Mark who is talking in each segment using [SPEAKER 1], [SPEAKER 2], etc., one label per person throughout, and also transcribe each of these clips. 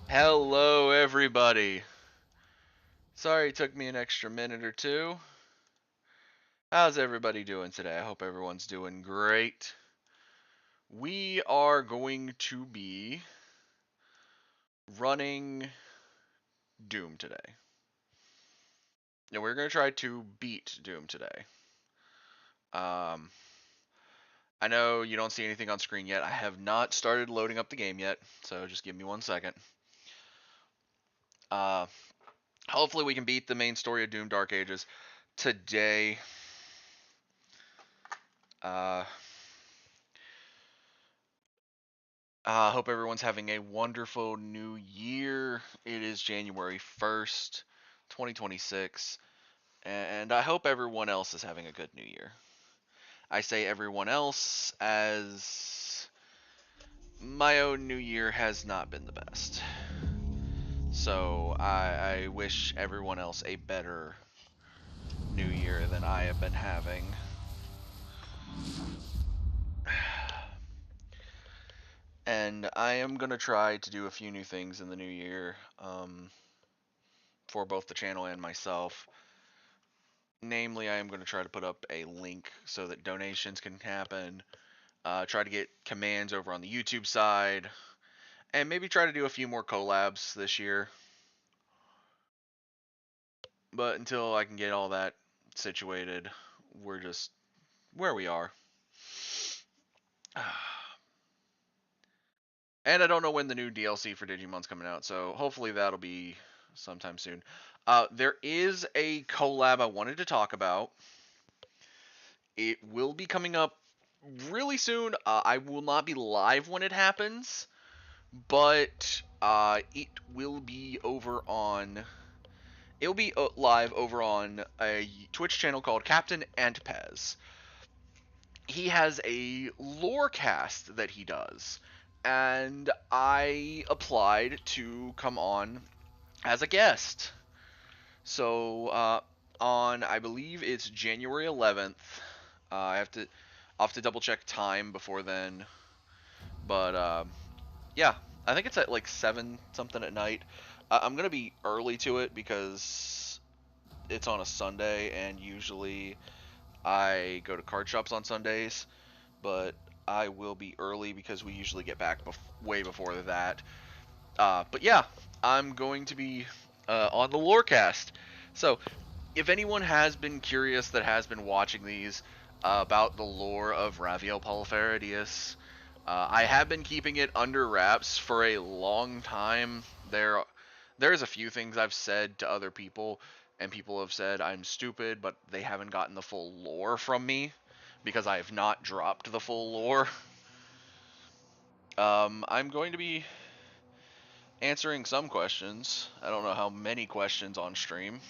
[SPEAKER 1] Hello, everybody. Sorry it took me an extra minute or two. How's everybody doing today? I hope everyone's doing great. We are going to be running Doom today. And we're going to try to beat Doom today. Um, I know you don't see anything on screen yet. I have not started loading up the game yet, so just give me 1 second. Uh, Hopefully we can beat the main story of Doom Dark Ages today. Uh, Hope everyone's having a wonderful new year. It is January 1st, 2026, and I hope everyone else is having a good new year. I say everyone else as my own new year has not been the best. So I wish everyone else a better new year than I have been having. And I am going to try to do a few new things in the new year for both the channel and myself. Namely, I am going to try to put up a link so that donations can happen. Try to get commands over on the YouTube side, and maybe try to do a few more collabs this year. But until I can get all that situated, we're just where we are. And I don't know when the new DLC for Digimon's coming out, so hopefully that'll be sometime soon. There is a collab I wanted to talk about. It will be coming up really soon. I will not be live when it happens, but it will be over on. It'll be live over on a Twitch channel called Captain Antpez. He has a lore cast that he does, and I applied to come on as a guest. So on, I believe it's January 11th. I'll have to double check time before then, but yeah, I think it's at like 7 something at night. I'm gonna be early to it because it's on a Sunday, and usually I go to card shops on Sundays, but I will be early because we usually get back way before that. But yeah, I'm going to be on the Lorecast. So if anyone has been curious that has been watching these about the lore of Ravio Polypharadius, I have been keeping it under wraps for a long time. There's a few things I've said to other people, and people have said I'm stupid, but they haven't gotten the full lore from me because I have not dropped the full lore. I'm going to be answering some questions. I don't know how many questions on stream,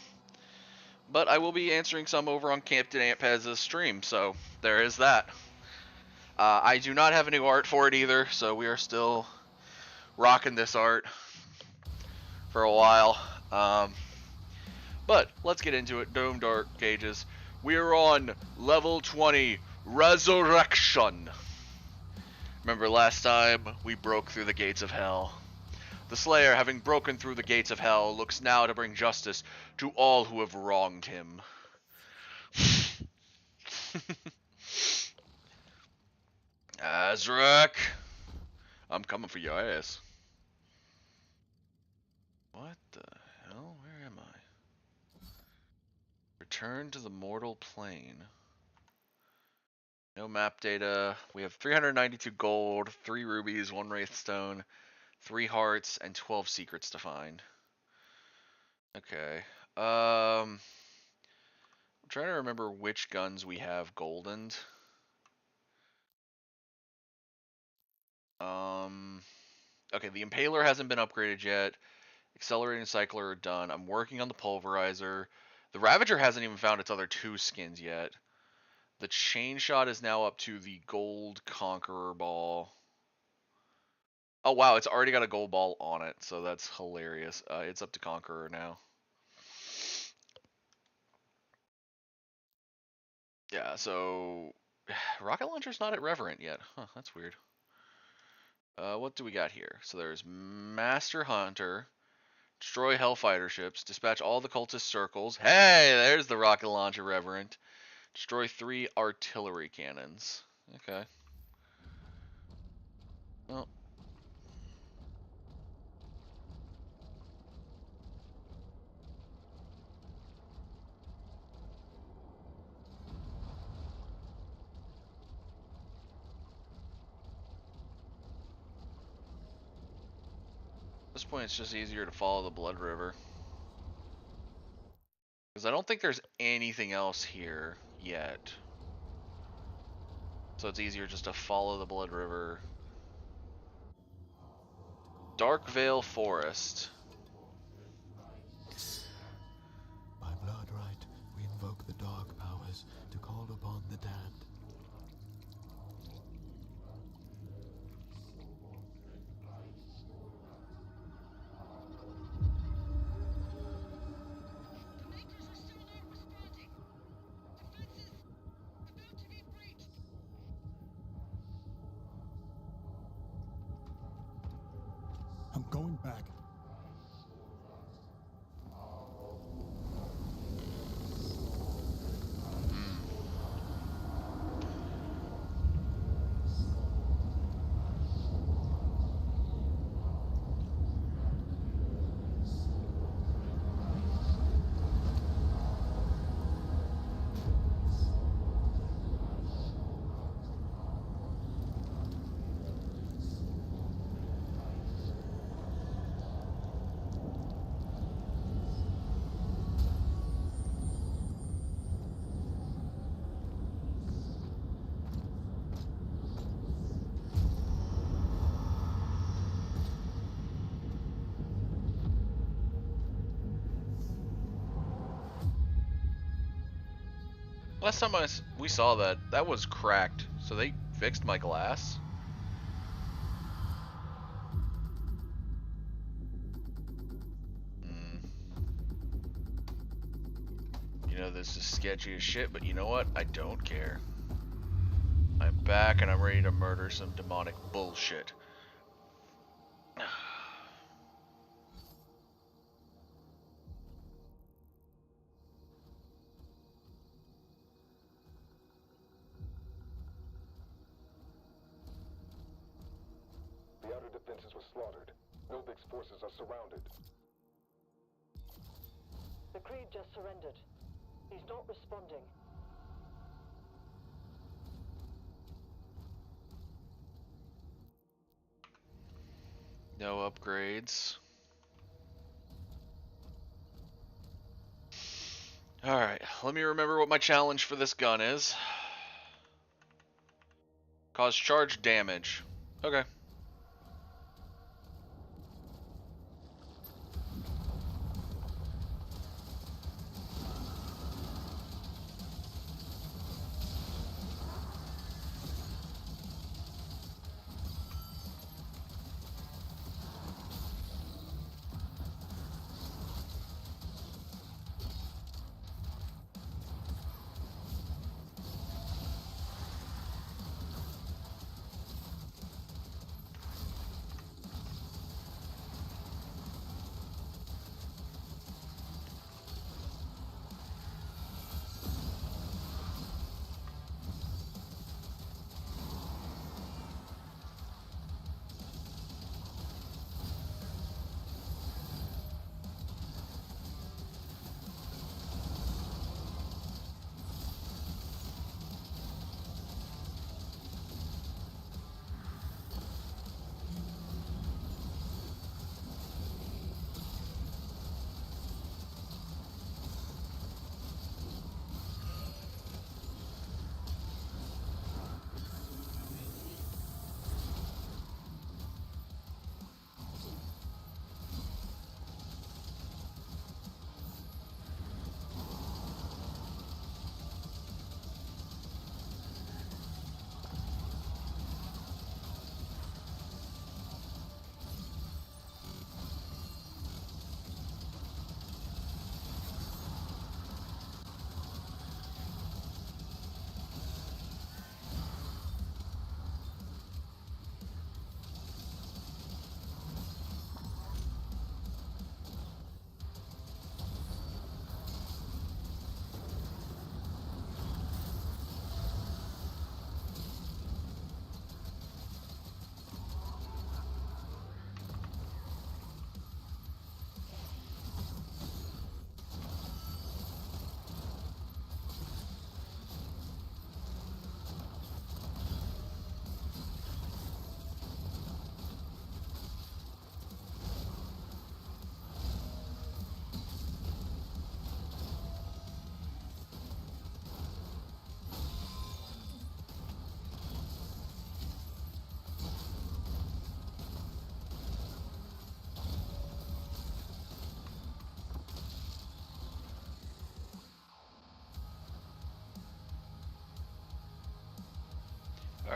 [SPEAKER 1] but I will be answering some over on Captain Antpez's stream, so there is that. I do not have a new art for it either, so we are still rocking this art for a while. But let's get into it. Doom Dark Ages. We are on level 20, Resurrection. Remember last time we broke through the gates of hell. The Slayer, having broken through the gates of hell, looks now to bring justice to all who have wronged him. Azrak, I'm coming for your ass. What the hell? Where am I? Return to the mortal plane. No map data. We have 392 gold, 3 rubies, 1 wraithstone, 3 hearts, and 12 secrets to find. Okay. I'm trying to remember which guns we have goldened. Okay, the Impaler hasn't been upgraded yet. Accelerating Cycler are done. I'm working on the Pulverizer. The Ravager hasn't even found its other 2 skins yet. The Chain Shot is now up to the Gold Conqueror Ball. Oh wow, it's already got a gold ball on it, so that's hilarious. It's up to Conqueror now. Yeah, so Rocket Launcher's not at Reverent yet. Huh, that's weird. What do we got here? So there's Master Hunter, destroy Hellfighter ships, dispatch all the cultist circles. Hey, there's the rocket launcher, Reverend. Destroy 3 artillery cannons. Okay. Well, at this point, it's just easier to follow the Blood River. Because I don't think there's anything else here yet. So it's easier just to follow the Blood River. Dark Vale Forest.
[SPEAKER 2] By blood right, we invoke the dark powers to call upon the damned.
[SPEAKER 3] I'm going back.
[SPEAKER 1] Last time we saw that was cracked. So they fixed my glass. You know, this is sketchy as shit, but you know what? I don't care. I'm back and I'm ready to murder some demonic bullshit.
[SPEAKER 4] The outer defenses were slaughtered. Novik's forces are surrounded.
[SPEAKER 5] The Creed just surrendered. He's not responding.
[SPEAKER 1] No upgrades. Alright, let me remember what my challenge for this gun is. Cause charge damage. Okay.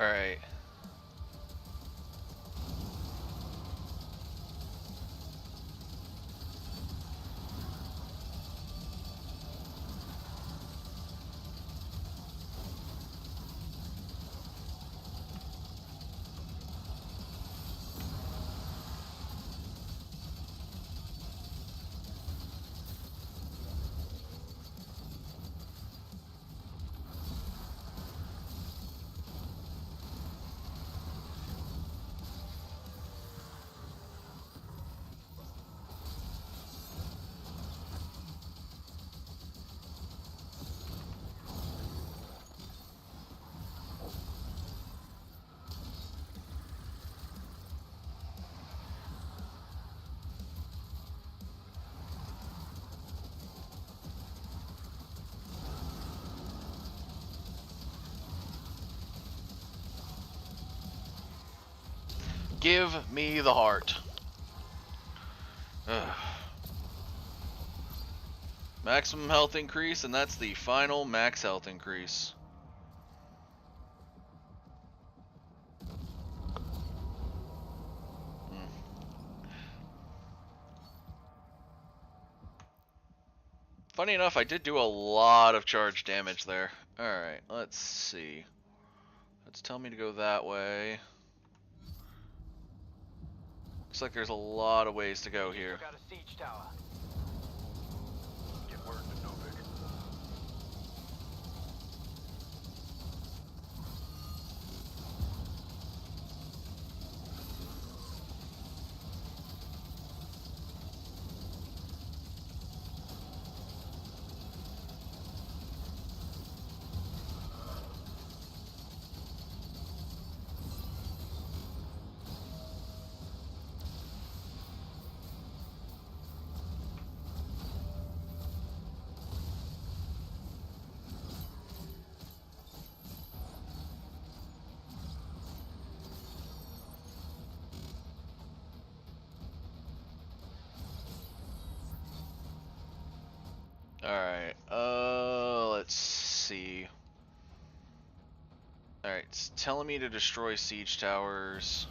[SPEAKER 1] Alright. Give me the heart. Ugh. Maximum health increase, and that's the final max health increase. Funny enough, I did do a lot of charge damage there. Alright, let's see. Let's tell me to go that way. Looks like there's a lot of ways to go here.
[SPEAKER 6] Got a siege tower.
[SPEAKER 4] Get word to Novik.
[SPEAKER 1] Alright, let's see. Alright, it's telling me to destroy siege towers.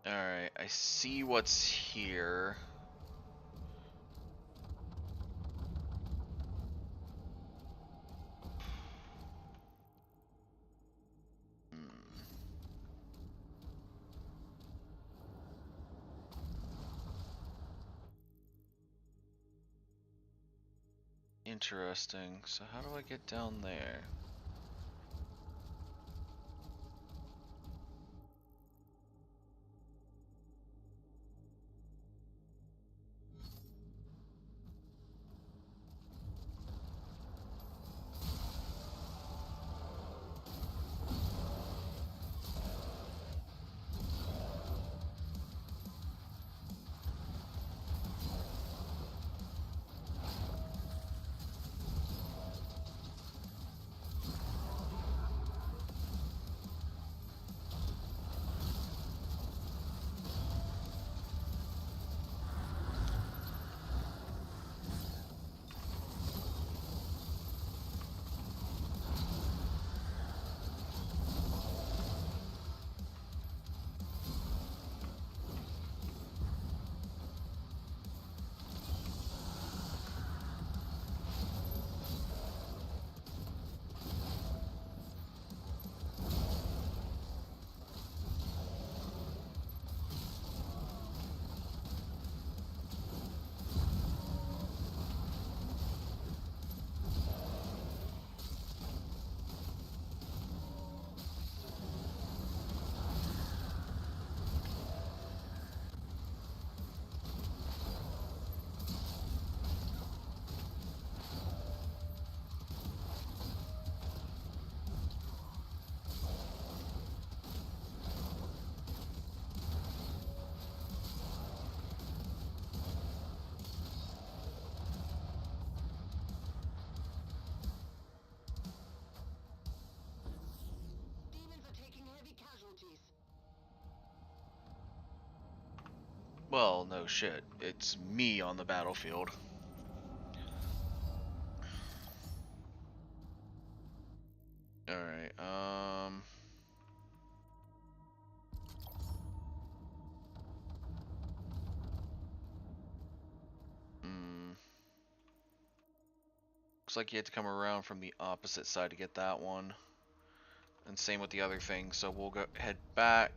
[SPEAKER 1] Alright, I see what's here. Interesting. So how do I get down there? Well, no shit. It's me on the battlefield. Alright, looks like you had to come around from the opposite side to get that one. And same with the other thing, so we'll go head back.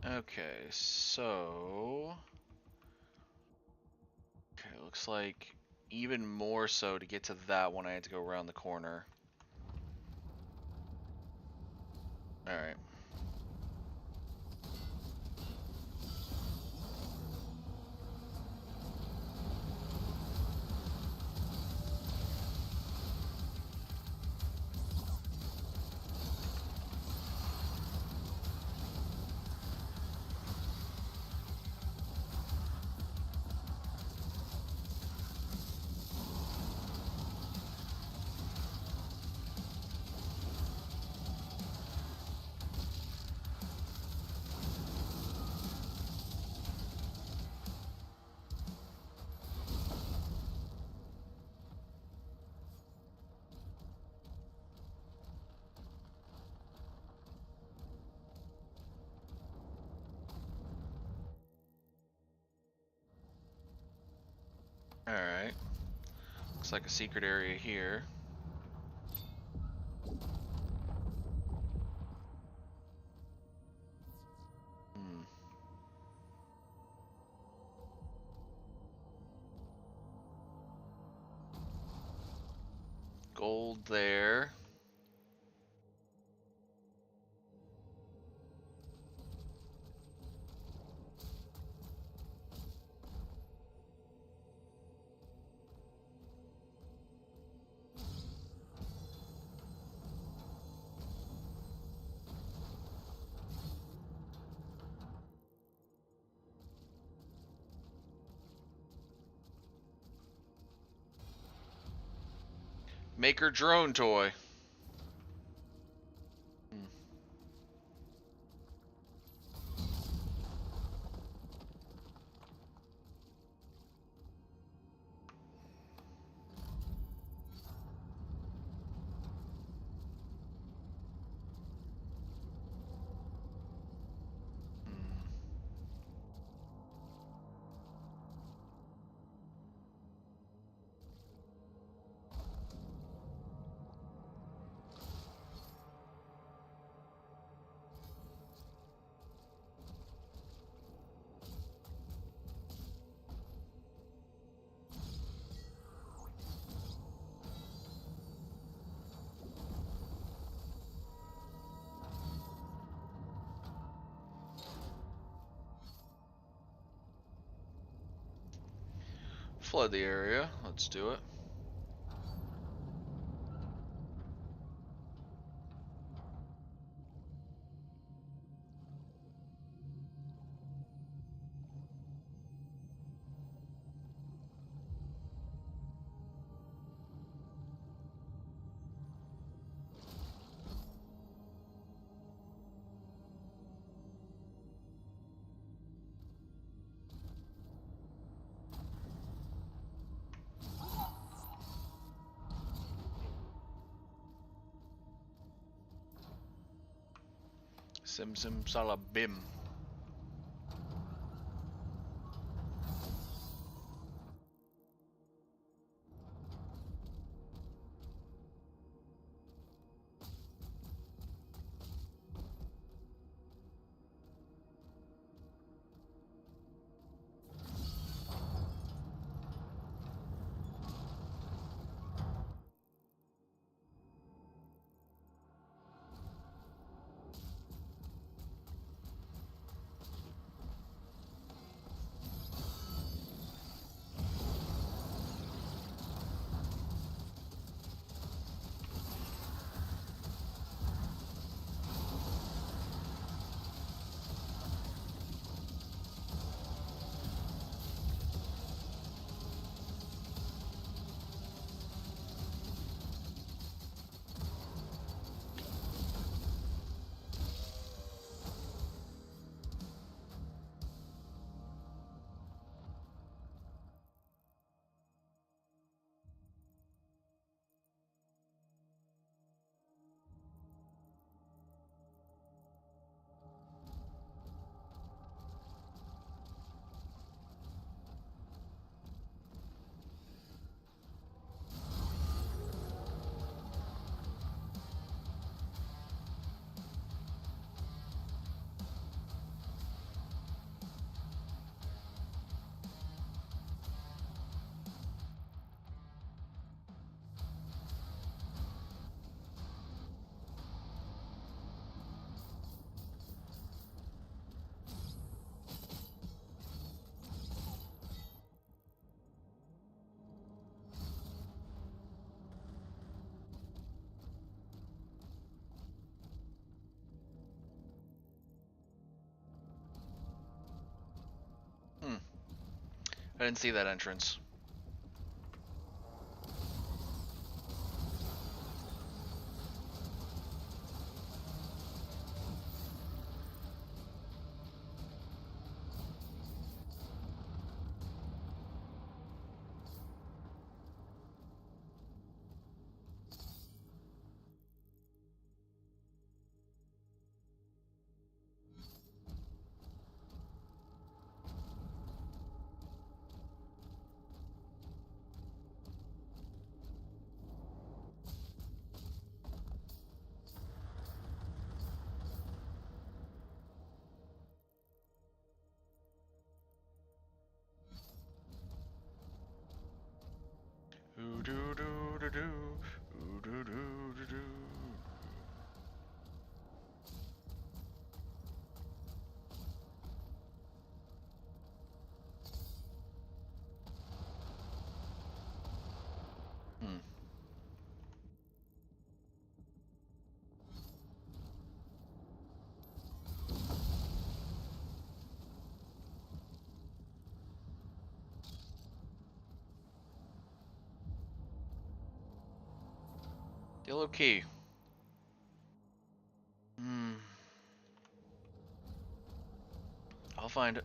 [SPEAKER 1] Okay, so... Okay, looks like even more so to get to that one, I had to go around the corner. Alright. Alright. Looks like a secret area here. Gold there. Maker drone toy. Flood the area. Let's do it. Sim sim salabim. I didn't see that entrance. Ooh doo doo doo doo. Ooh doo doo doo doo. Hmm. Yellow key. Hmm. I'll find it.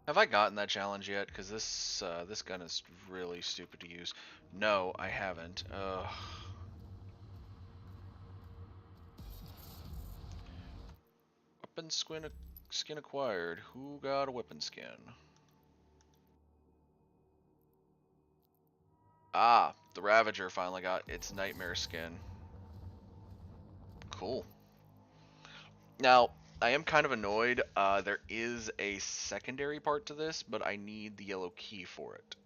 [SPEAKER 1] Have I gotten that challenge yet? Because this gun is really stupid to use. No, I haven't. Ugh. Weapon skin acquired. Who got a weapon skin? Ah, the Ravager finally got its Nightmare skin. Cool. Now, I am kind of annoyed. There is a secondary part to this, but I need the yellow key for it.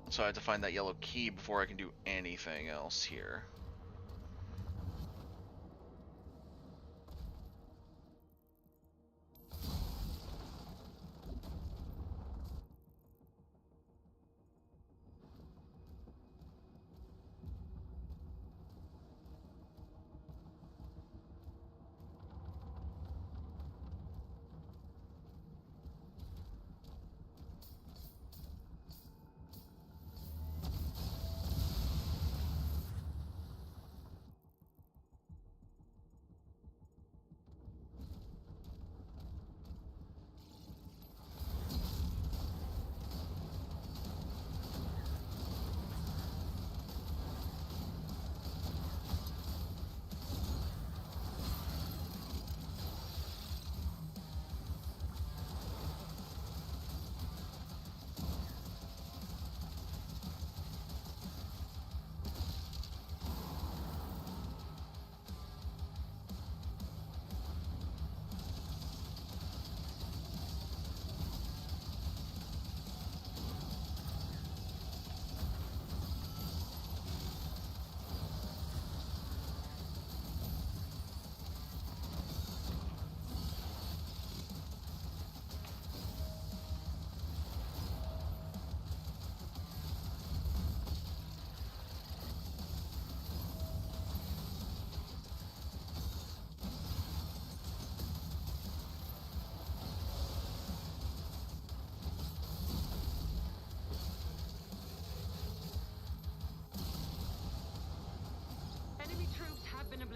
[SPEAKER 1] So I have to find that yellow key before I can do anything else here.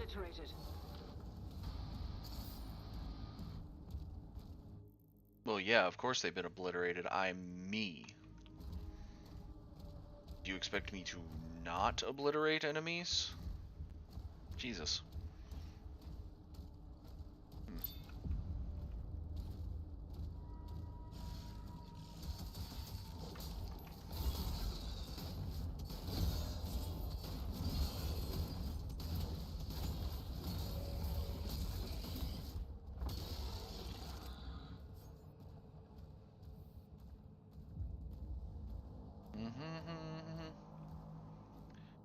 [SPEAKER 5] obliterated.
[SPEAKER 1] Well, yeah, of course they've been obliterated. I'm me. Do you expect me to not obliterate enemies? Jesus.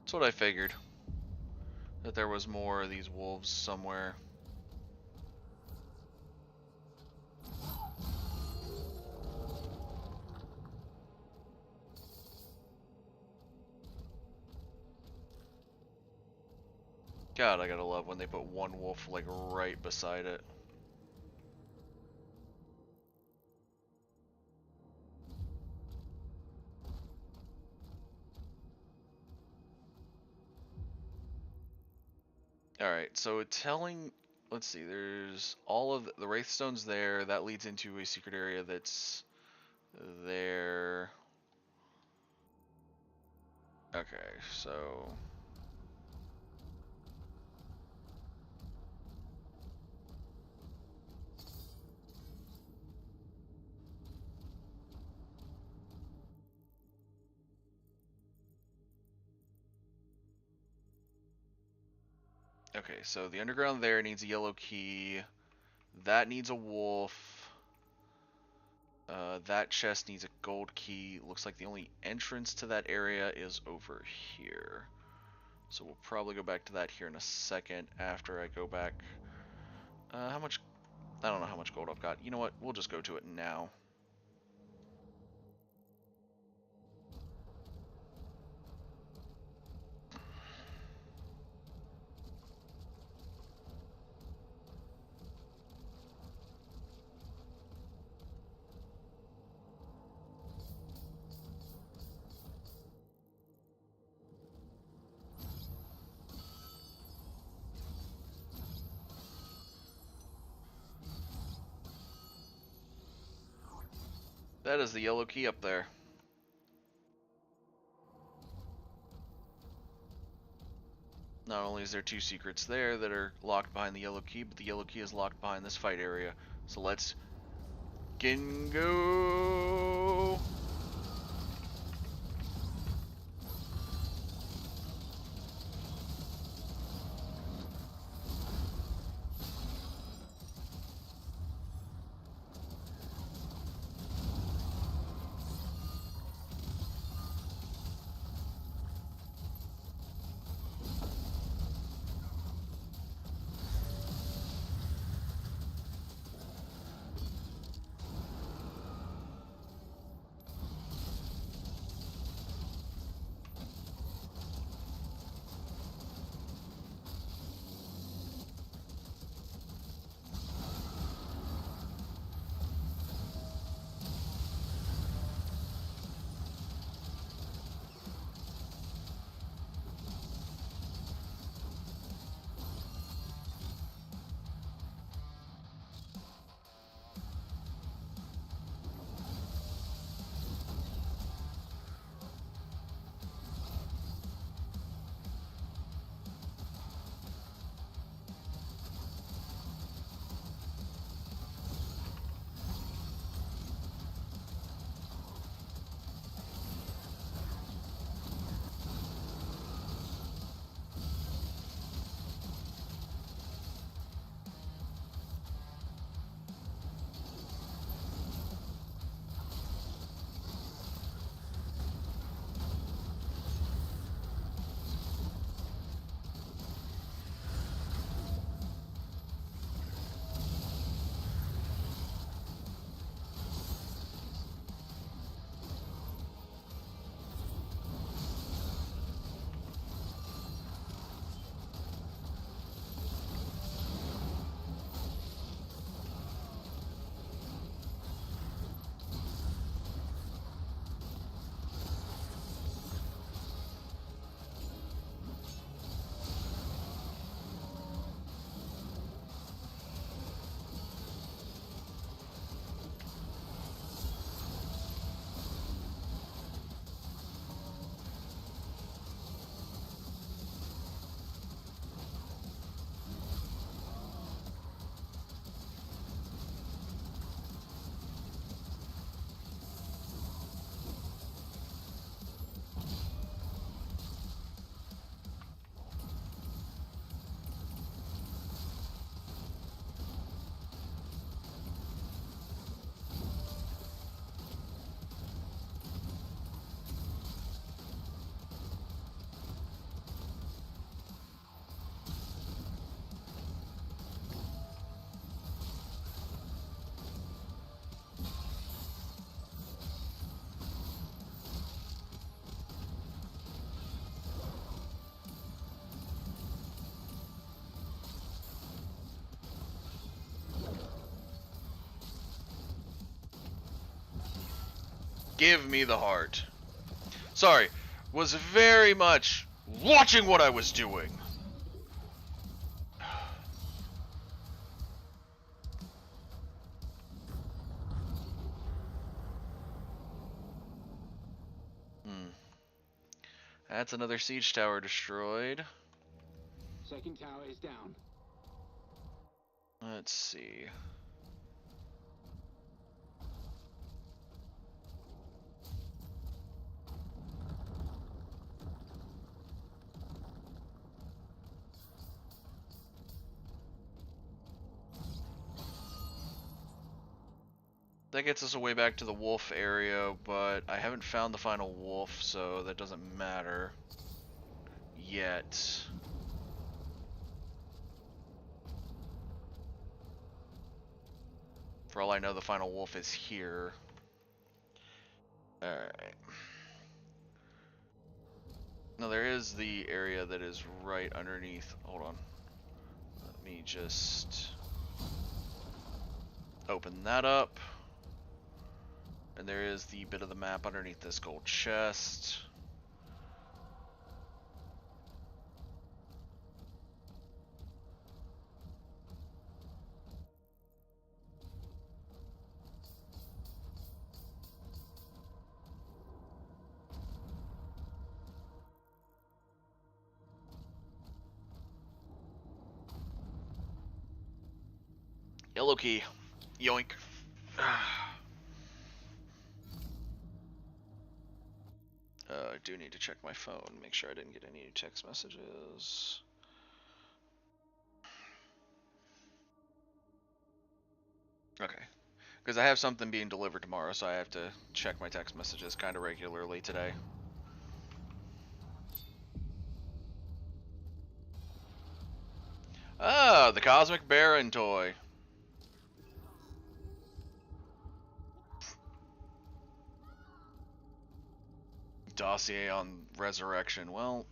[SPEAKER 1] That's what I figured. That there was more of these wolves somewhere. God, I gotta love when they put one wolf like right beside it. Alright, so let's see, there's all of the Wraithstones there. That leads into a secret area that's there. Okay, so... Okay, so the underground there needs a yellow key. That needs a wolf. That chest needs a gold key. Looks like the only entrance to that area is over here. So we'll probably go back to that here in a second after I go back. How much? I don't know how much gold I've got. You know what? We'll just go to it now. That is the yellow key up there. Not only is there two secrets there that are locked behind the yellow key, but the yellow key is locked behind this fight area. So let's go. Give me the heart. Sorry, was very much watching what I was doing. That's another siege tower destroyed.
[SPEAKER 6] Second tower is down.
[SPEAKER 1] Let's see. That gets us away back to the wolf area, but I haven't found the final wolf, so that doesn't matter yet. For all I know, the final wolf is here. Alright. No, there is the area that is right underneath. Hold on. Let me just open that up. And there is the bit of the map underneath this gold chest. Yellow key. Yoink. I do need to check my phone, make sure I didn't get any new text messages. Okay. Because I have something being delivered tomorrow, so I have to check my text messages kind of regularly today. Ah, the Cosmic Baron toy. Dossier on resurrection. Well,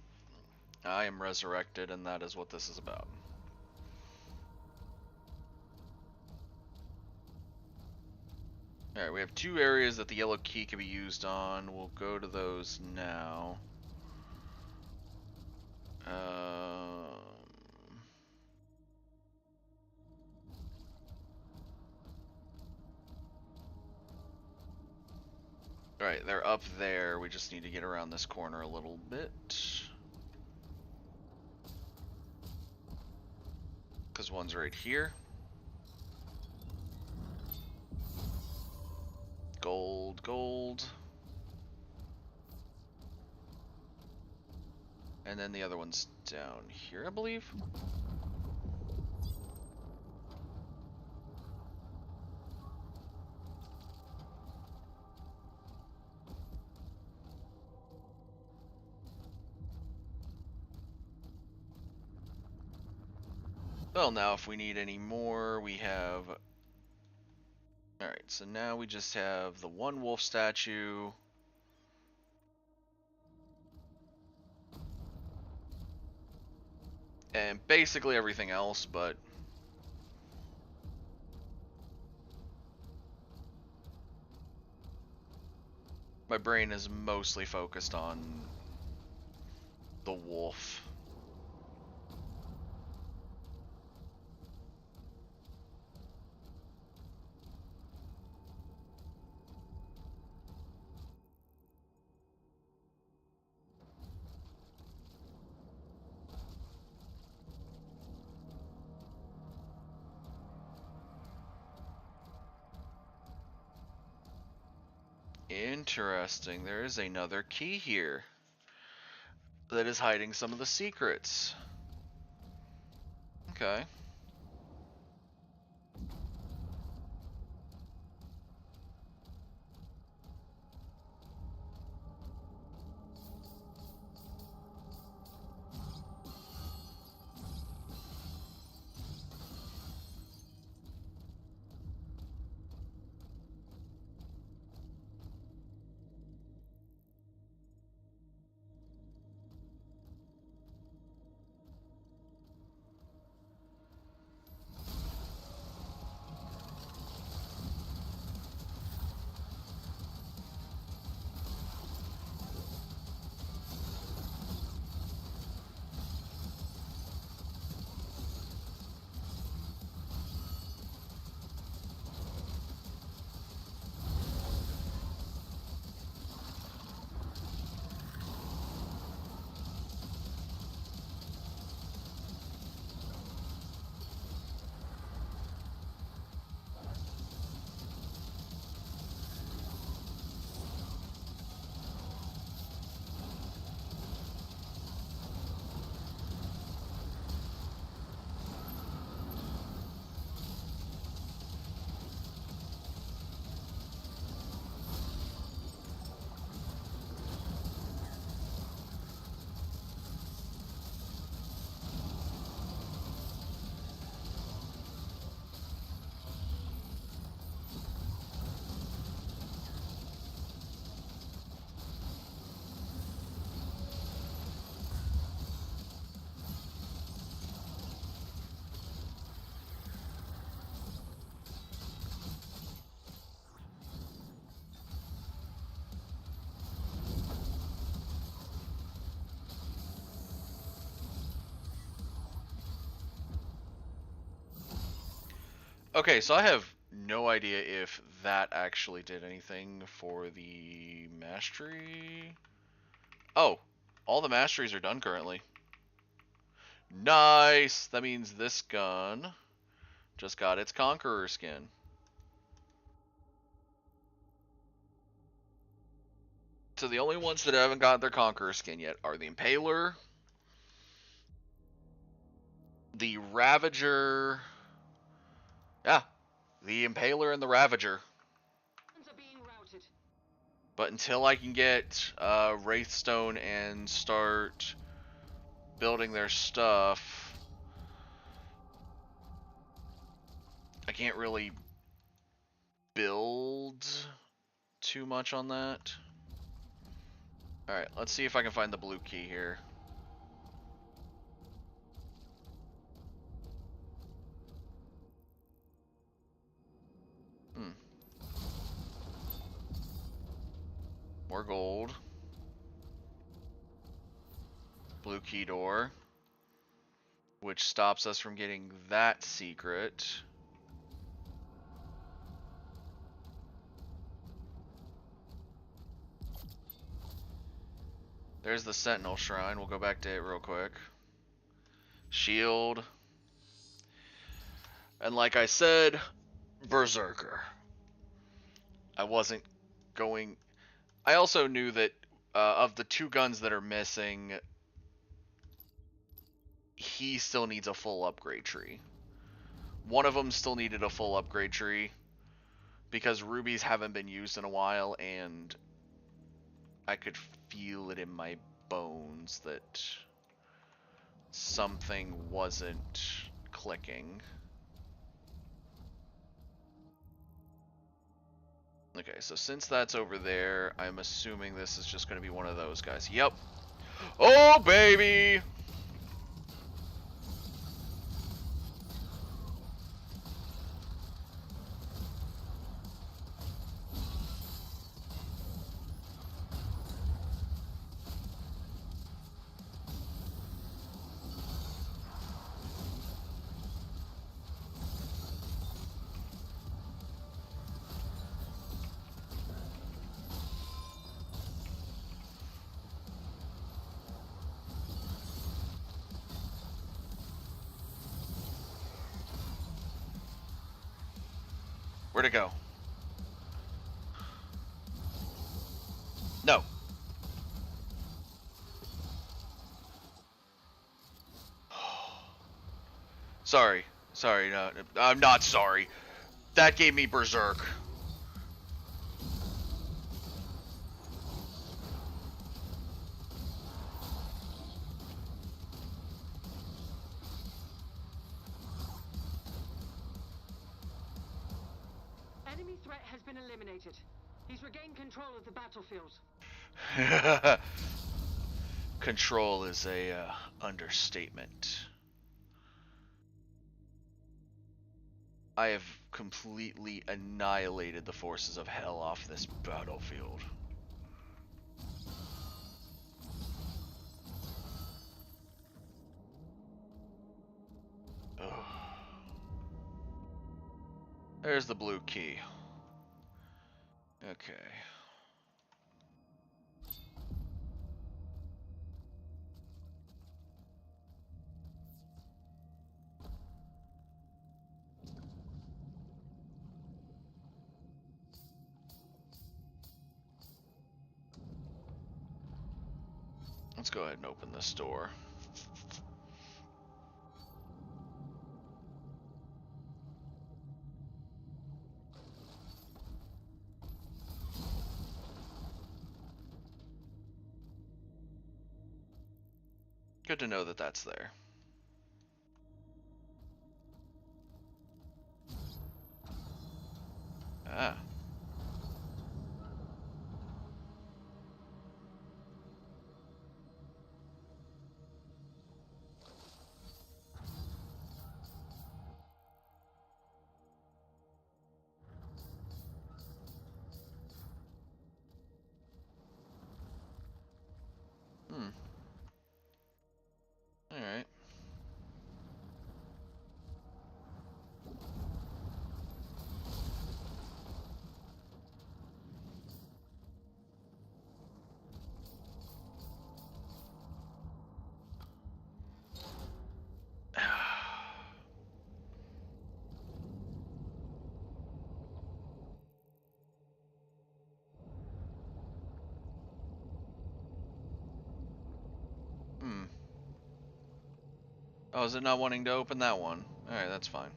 [SPEAKER 1] I am resurrected, and that is what this is about. Alright, we have two areas that the yellow key can be used on. We'll go to those now. Alright, they're up there. We just need to get around this corner a little bit. Because one's right here. Gold, gold. And then the other one's down here, I believe. Well, now if we need any more, we have... Alright, so now we just have the one wolf statue. And basically everything else, but... my brain is mostly focused on the wolf. Interesting. There is another key here that is hiding some of the secrets. Okay. Okay, so I have no idea if that actually did anything for the mastery. Oh, all the masteries are done currently. Nice! That means this gun just got its Conqueror skin. So the only ones that haven't got their Conqueror skin yet are the Impaler, the Ravager. Yeah, the Impaler and the Ravager.
[SPEAKER 5] Are being routed.
[SPEAKER 1] But until I can get Wraithstone and start building their stuff, I can't really build too much on that. Alright, let's see if I can find the blue key here. More gold. Blue key door. Which stops us from getting that secret. There's the Sentinel Shrine. We'll go back to it real quick. Shield. And like I said, Berserker. I wasn't going... I also knew that of the 2 guns that are missing, he still needs a full upgrade tree. One of them still needed a full upgrade tree because rubies haven't been used in a while, and I could feel it in my bones that something wasn't clicking. Okay, so since that's over there, I'm assuming this is just going to be one of those guys. Yep. Oh, baby! Where'd it go? No. Sorry. Sorry, no, I'm not sorry. That gave me Berserk.
[SPEAKER 5] Enemy threat has been eliminated. He's regained control of the battlefield.
[SPEAKER 1] Control is a understatement. I have completely annihilated the forces of hell off this battlefield. Ugh. There's the blue key. Okay. Let's go ahead and open this door. Good to know that that's there. Ah. Alright. Oh, is it not wanting to open that one? Alright, that's fine.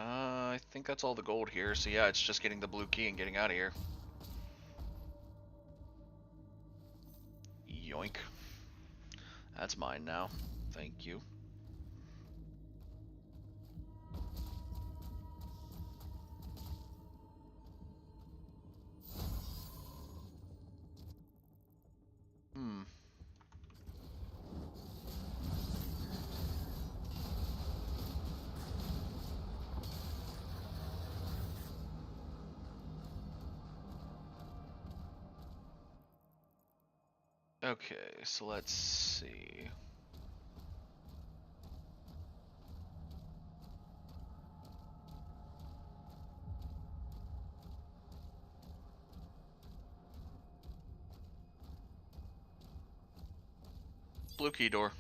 [SPEAKER 1] I think that's all the gold here, so yeah, it's just getting the blue key and getting out of here. Yoink. That's mine now. Thank you. Hmm. Okay, so let's see. Blue key door.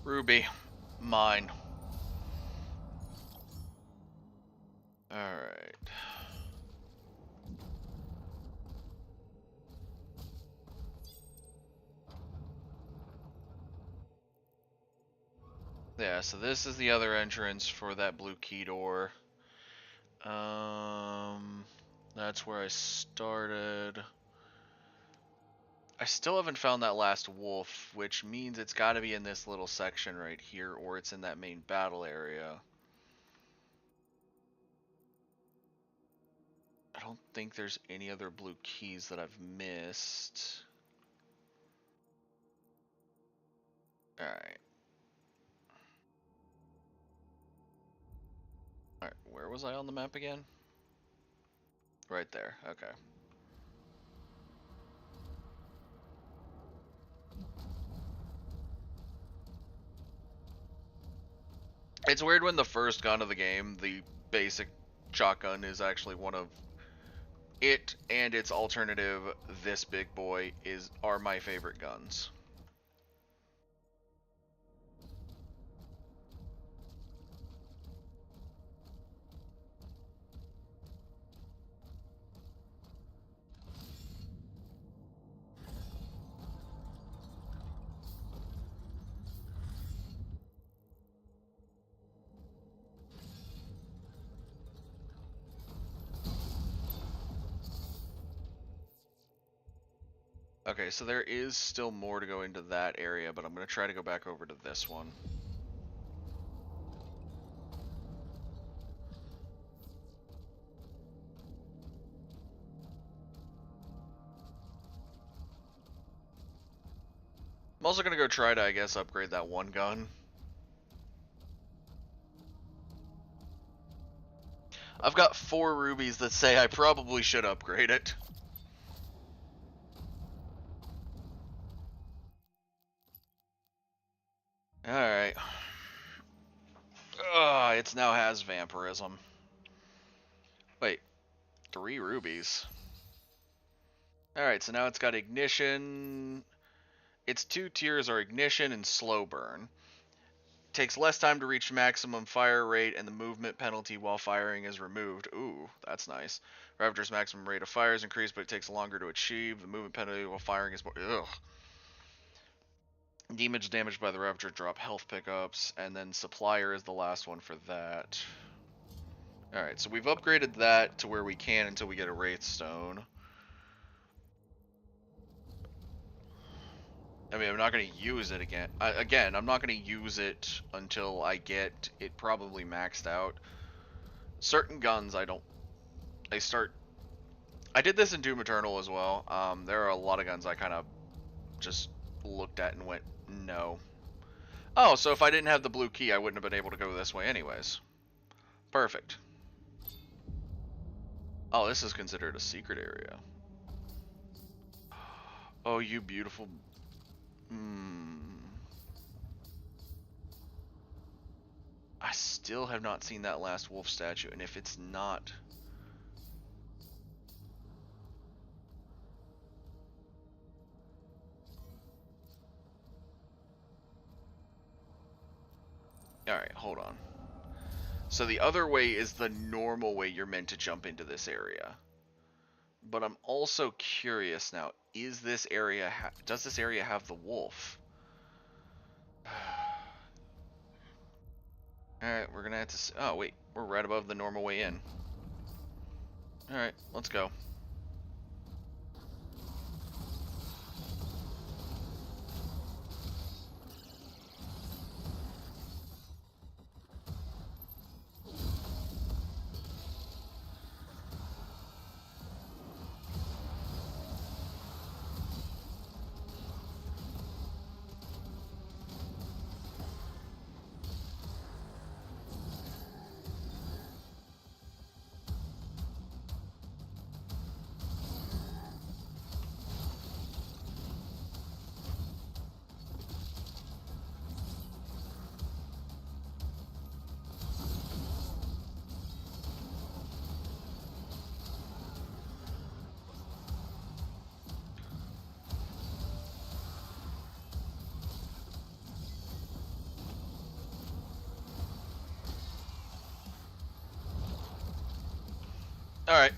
[SPEAKER 1] Ruby. Mine. Alright. Yeah, so this is the other entrance for that blue key door. That's where I started. I still haven't found that last wolf, which means it's got to be in this little section right here, or it's in that main battle area. I don't think there's any other blue keys that I've missed. Alright. Alright, where was I on the map again? Right there, okay. It's weird when the first gun of the game, the basic shotgun, is actually one of it, and its alternative, this big boy, are my favorite guns. Okay, so there is still more to go into that area, but I'm going to try to go back over to this one. I'm also going to go try to, I guess, upgrade that one gun. I've got 4 rubies that say I probably should upgrade it. Alright. It now has vampirism. Wait, 3 rubies. Alright, so now it's got ignition. Its 2 tiers are ignition and slow burn. Takes less time to reach maximum fire rate, and the movement penalty while firing is removed. Ooh, that's nice. Ravager's maximum rate of fire is increased, but it takes longer to achieve. The movement penalty while firing is more... Ugh. Demons damaged by the Ravager drop health pickups, and then Supplier is the last one for that. Alright, so we've upgraded that to where we can until we get a Wraith Stone. I mean, I'm not going to use it again. Again, I'm not going to use it until I get it probably maxed out. Certain guns, I did this in Doom Eternal as well. There are a lot of guns I kind of just looked at and went, no. Oh, so if I didn't have the blue key, I wouldn't have been able to go this way anyways. Perfect. Oh, this is considered a secret area. Oh, you beautiful... I still have not seen that last wolf statue, and if it's not... Alright, hold on. So the other way is the normal way you're meant to jump into this area. But I'm also curious now, is this area... does this area have the wolf? Alright, we're gonna have to... oh, wait. We're right above the normal way in. Alright, let's go. Alright.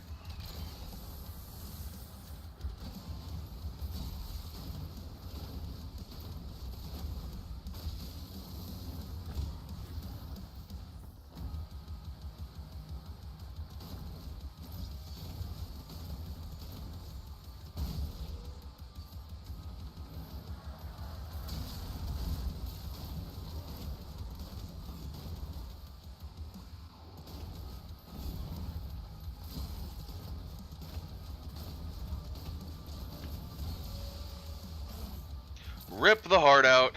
[SPEAKER 1] Rip the heart out.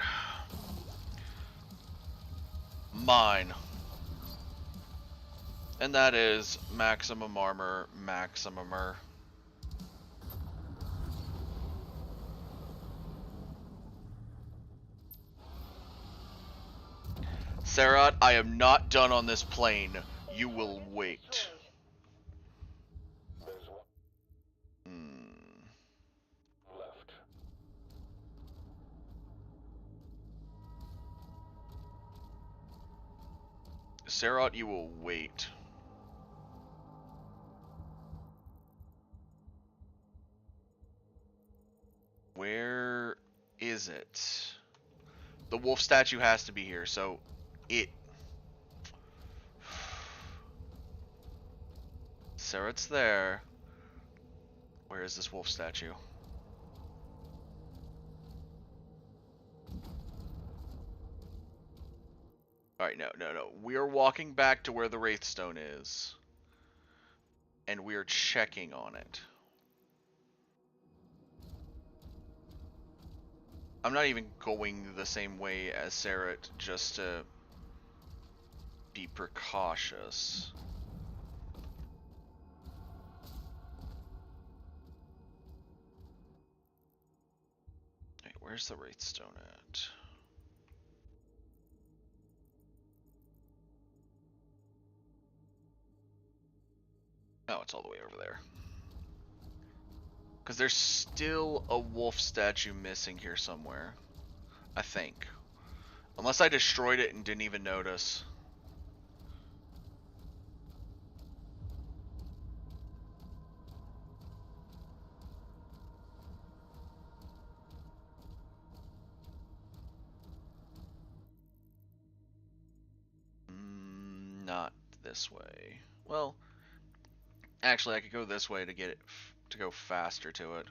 [SPEAKER 1] Mine. And that is maximum armor, maximumer. Serot, I am not done on this plane. You will wait.
[SPEAKER 4] There's one left.
[SPEAKER 1] Serot, you will wait. Where is it? The wolf statue has to be here, so it... Serot's there. Where is this wolf statue? Alright, no. We are walking back to where the Wraithstone is. And we are checking on it. I'm not even going the same way as Serot, just to be precautious. Wait, where's the Wraithstone at? Oh, it's all the way over there. Because there's still a wolf statue missing here somewhere. I think. Unless I destroyed it and didn't even notice. Not this way. Well, actually I could go this way to get it, to go faster to it.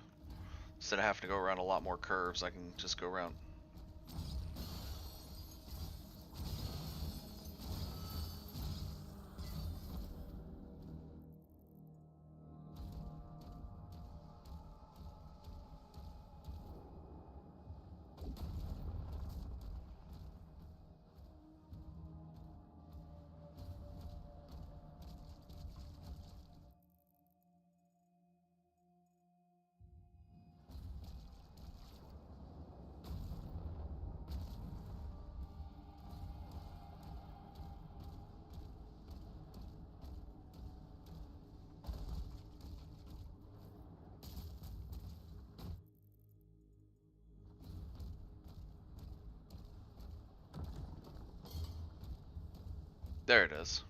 [SPEAKER 1] Instead of having to go around a lot more curves, I can just go around. There it is.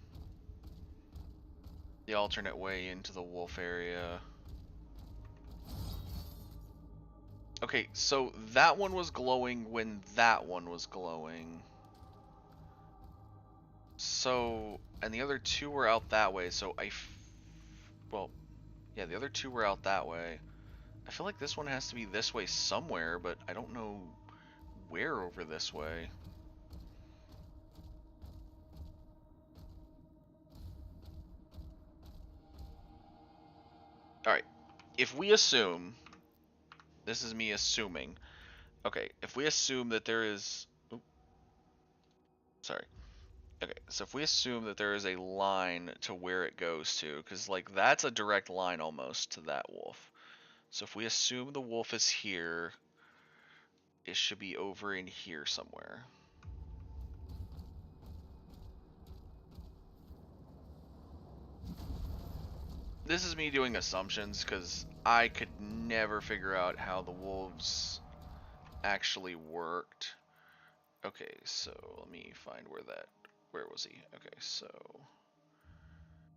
[SPEAKER 1] The alternate way into the wolf area. Okay, so that one was glowing when that one was glowing. So, and the other two were out that way, so well, yeah, the other two were out that way. I feel like this one has to be this way somewhere, but I don't know where over this way. Alright, if we assume, this is me assuming, okay, if we assume that there is, sorry. Okay, so if we assume that there is a line to where it goes to, because like that's a direct line almost to that wolf. So if we assume the wolf is here, it should be over in here somewhere. This is me doing assumptions because I could never figure out how the wolves actually worked. Okay, so let me find where was he? Okay, so,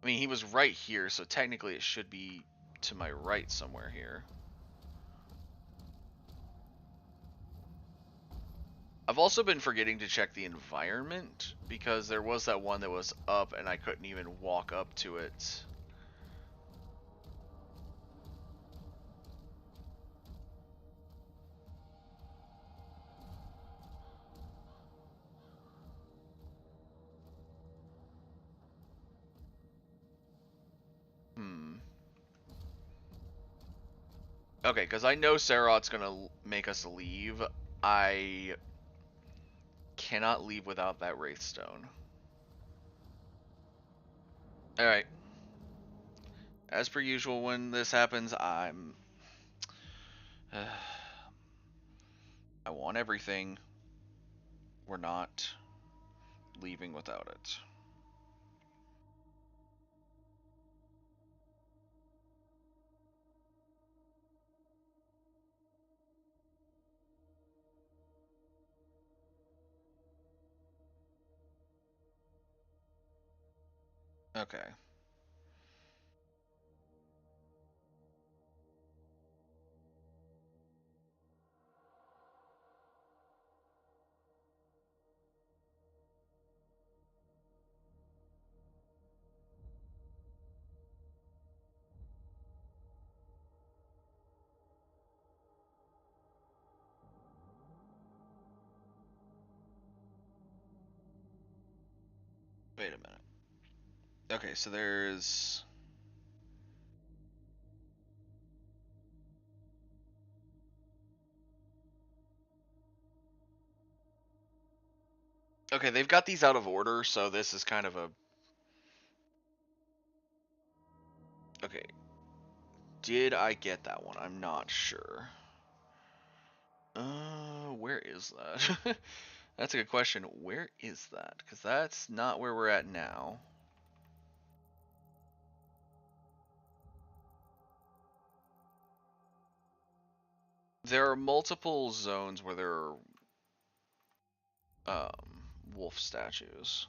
[SPEAKER 1] I mean, he was right here, so technically it should be to my right somewhere here. I've also been forgetting to check the environment because there was that one that was up and I couldn't even walk up to it. Okay, because I know Sarot's gonna make us leave. I cannot leave without that Wraithstone. Alright. As per usual, when this happens, I want everything. We're not leaving without it. Okay. Wait a minute. Okay, so there's... Okay, they've got these out of order, so this is kind of a... Okay. Did I get that one? I'm not sure. Where is that? That's a good question. Where is that? Because that's not where we're at now. There are multiple zones where there are wolf statues.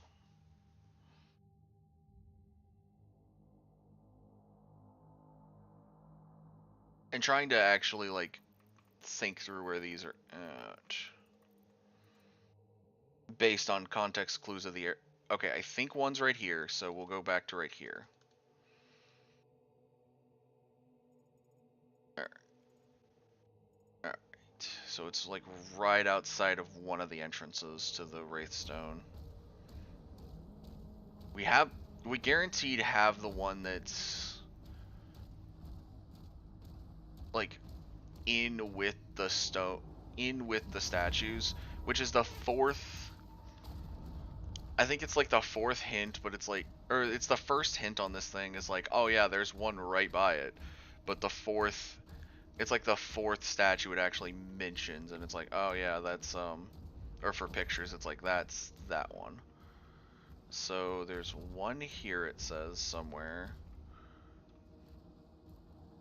[SPEAKER 1] And trying to actually like think through where these are at based on context clues of the air. Okay, I think one's right here, so we'll go back to right here. So it's like right outside of one of the entrances to the Wraithstone. We guaranteed have the one that's like in with the statues, which is the fourth. I think it's like the fourth hint, but it's like, or it's the first hint on this thing is like, oh yeah, there's one right by it, but the fourth, it's like the fourth statue it actually mentions, and it's like, oh yeah, that's or for pictures, it's like that's that one. So there's one here, it says somewhere.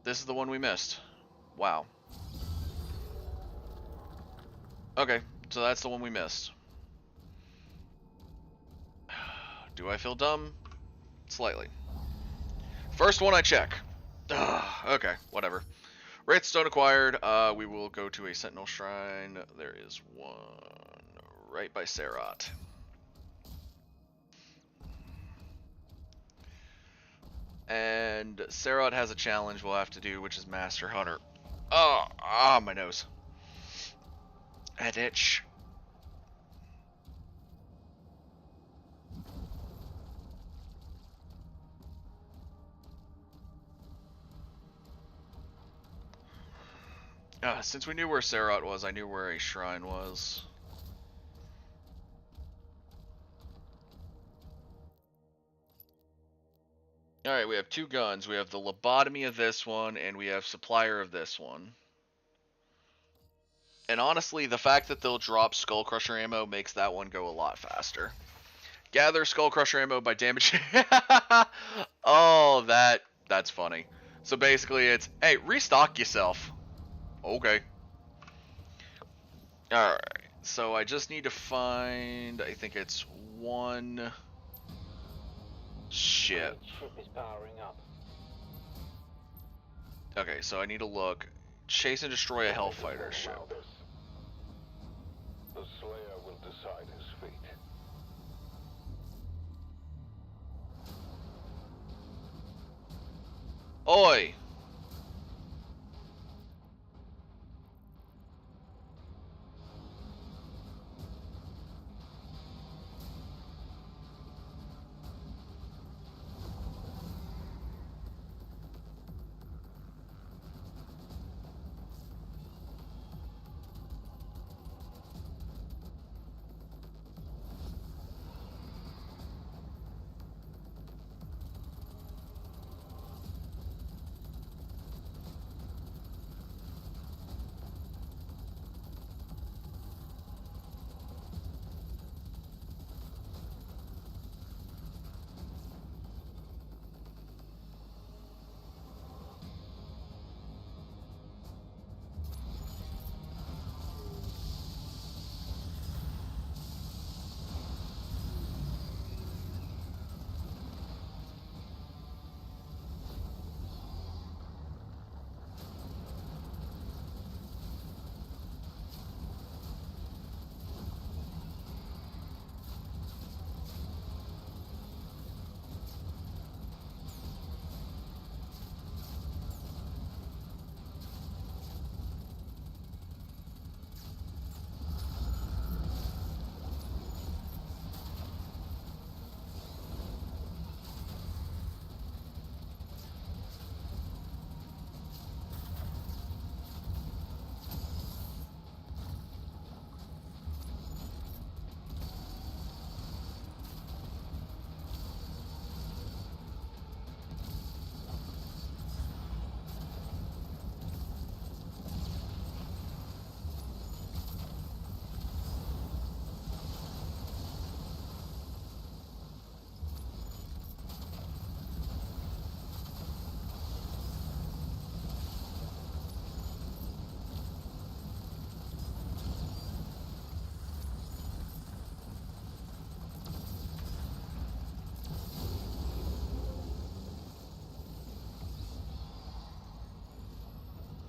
[SPEAKER 1] This is the one we missed. Wow. Okay, so that's the one we missed. Do I feel dumb? Slightly. First one I check. Okay, whatever. Wraithstone acquired. We will go to a Sentinel Shrine. There is one right by Serot. And Serot has a challenge we'll have to do, which is Master Hunter. Oh, my nose. That itch. Since we knew where Serot was, I knew where a shrine was. Alright, we have two guns. We have the lobotomy of this one, and we have supplier of this one. And honestly, the fact that they'll drop Skull Crusher ammo makes that one go a lot faster. Gather Skull Crusher ammo by damaging... Oh, that's funny. So basically it's, hey, restock yourself. Okay. Alright, so I just need to find, I think it's one... Shit.
[SPEAKER 7] Ship is powering up.
[SPEAKER 1] Okay, so I need to look. Chase and destroy a Hellfighter ship.
[SPEAKER 4] The Slayer will decide his fate.
[SPEAKER 1] Oi!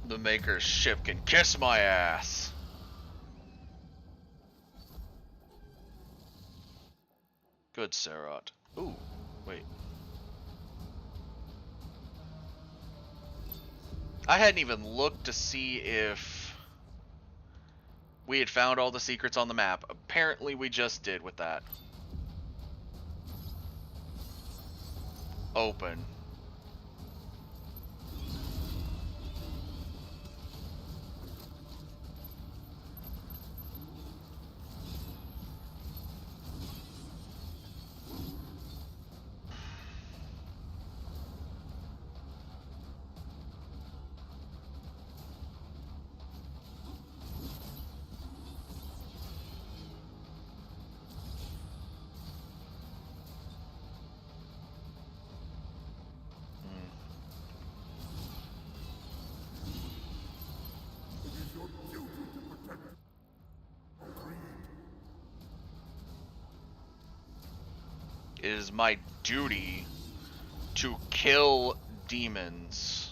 [SPEAKER 1] The Maker's ship can kiss my ass. Good, Serot. Ooh, wait. I hadn't even looked to see if we had found all the secrets on the map. Apparently we just did with that. Open. It is my duty to kill demons.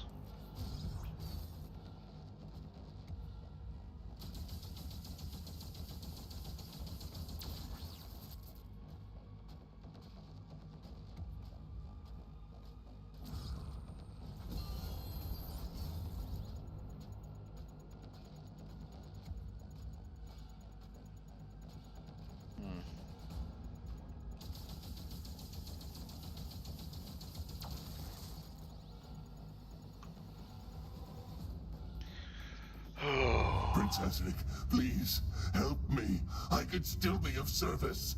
[SPEAKER 7] Prince Asric, please, help me. I could still be of service.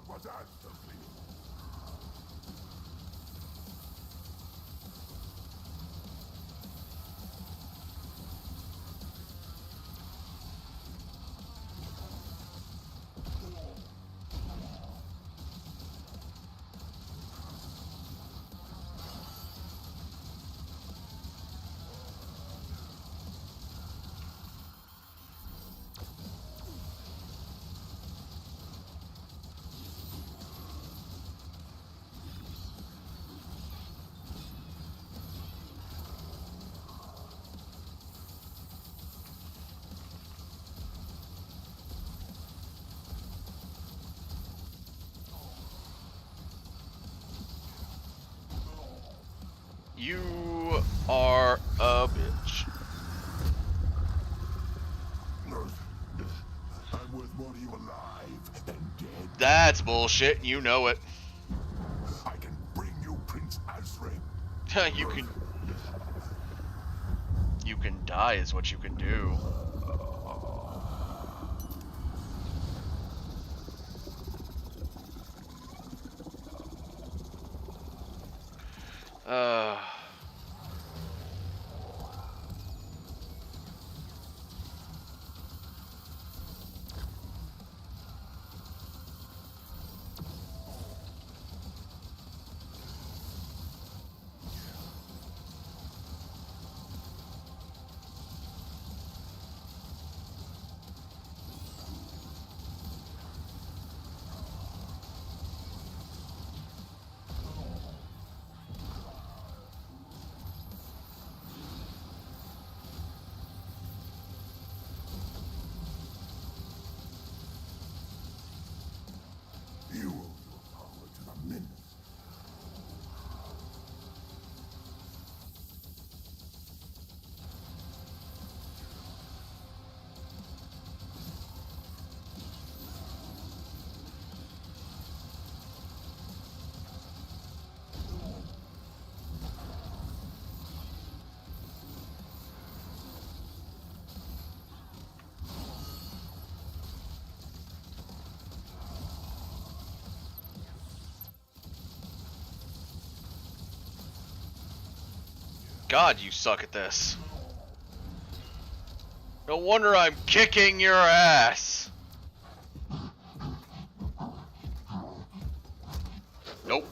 [SPEAKER 7] Was asked of me.
[SPEAKER 1] You are a bitch.
[SPEAKER 7] I'm worth more to you alive than dead.
[SPEAKER 1] That's bullshit. You know it.
[SPEAKER 7] I can bring you Prince Asric.
[SPEAKER 1] You can die is what you can do.
[SPEAKER 7] You owe your power to the Minutes.
[SPEAKER 1] God, you suck at this. No wonder I'm kicking your ass. Nope.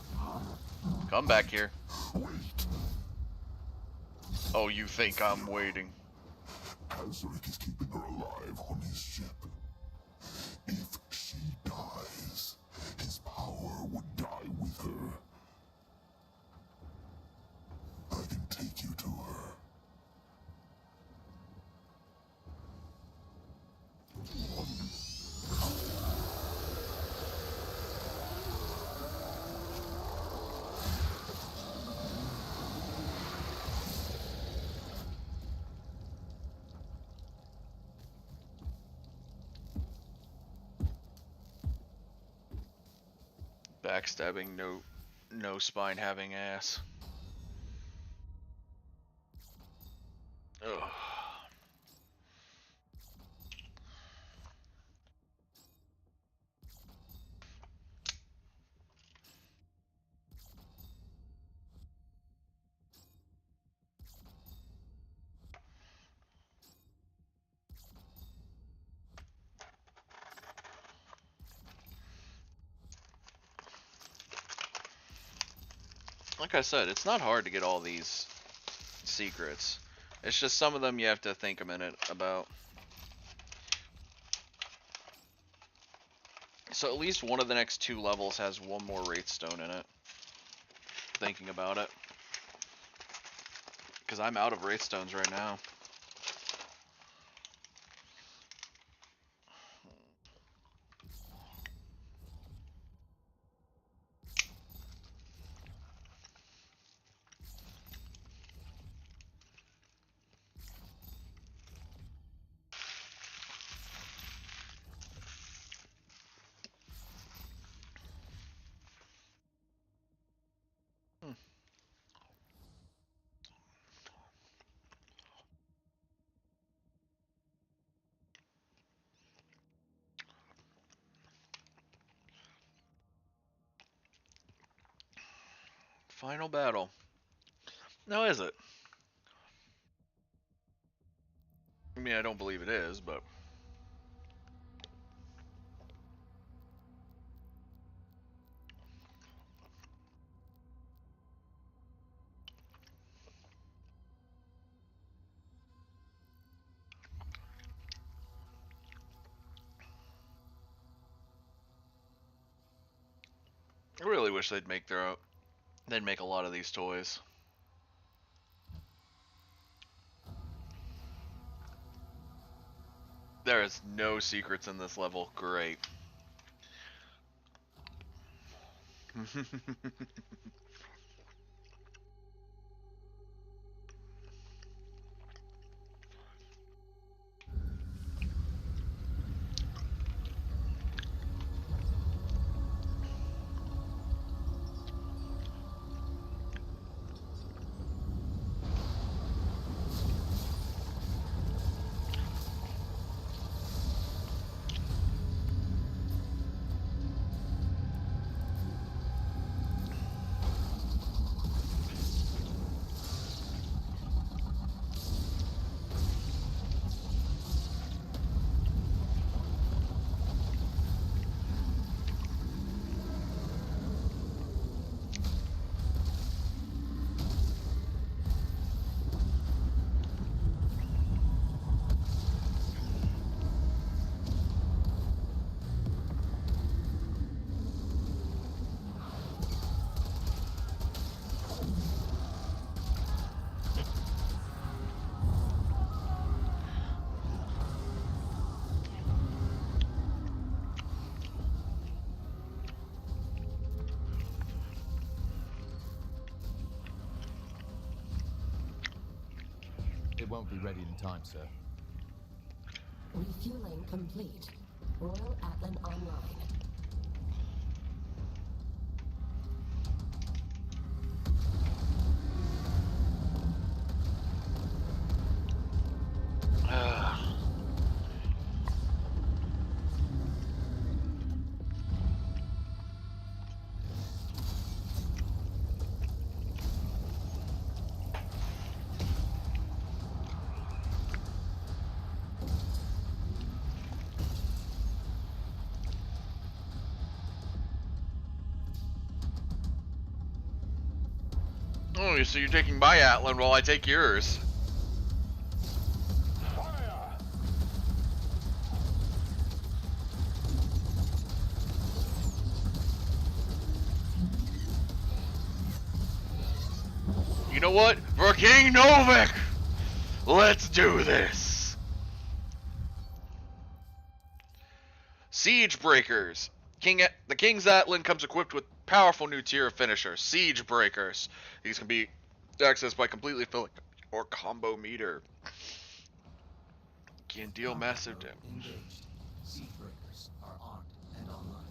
[SPEAKER 1] Come back here.
[SPEAKER 7] Wait.
[SPEAKER 1] Oh, you think I'm waiting?
[SPEAKER 7] Kazuric is keeping her alive on his ship. If she dies, his power would die with her. I can take you to her.
[SPEAKER 1] Backstabbing, no spine having ass. Ugh. Like I said, it's not hard to get all these secrets. It's just some of them you have to think a minute about. So at least one of the next 2 levels has one more Wraithstone in it. Thinking about it. Because I'm out of Wraithstones right now. Final battle. No, is it? I mean, I don't believe it is, but... I really wish they'd make their own. They'd make a lot of these toys. There is no secrets in this level. Great.
[SPEAKER 8] It won't be ready in time, sir.
[SPEAKER 9] Refueling complete. Royal Atlan online.
[SPEAKER 1] Oh, so you're taking my Atlan while I take yours.
[SPEAKER 4] Fire!
[SPEAKER 1] know what? For King Novik! Let's do this! Siege Breakers. The King's Atlan comes equipped with powerful new tier of finisher, Siege Breakers. These can be accessed by completely filling or combo meter. Can deal massive damage.
[SPEAKER 2] Engaged. Siege breakers are armed and online.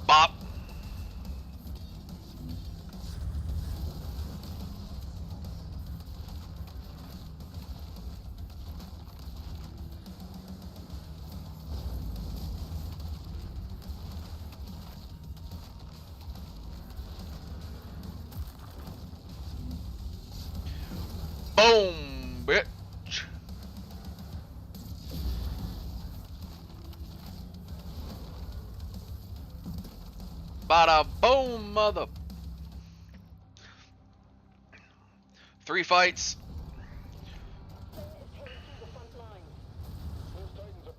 [SPEAKER 1] Bop! Boom, bitch. Bada boom, mother. 3 fights.
[SPEAKER 4] Those Titans are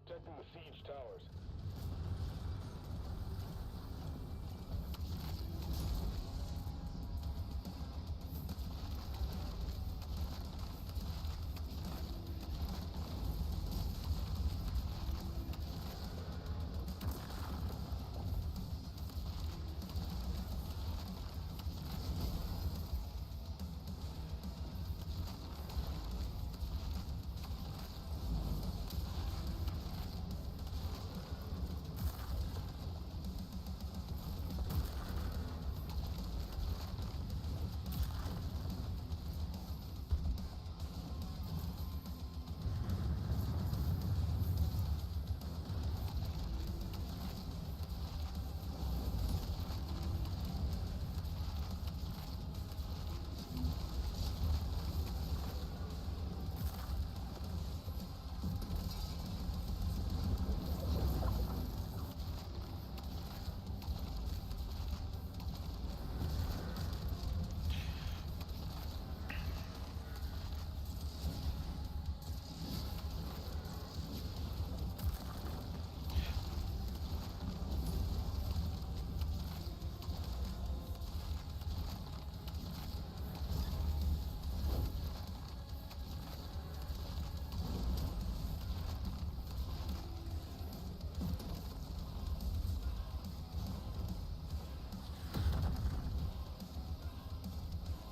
[SPEAKER 4] protecting the siege towers.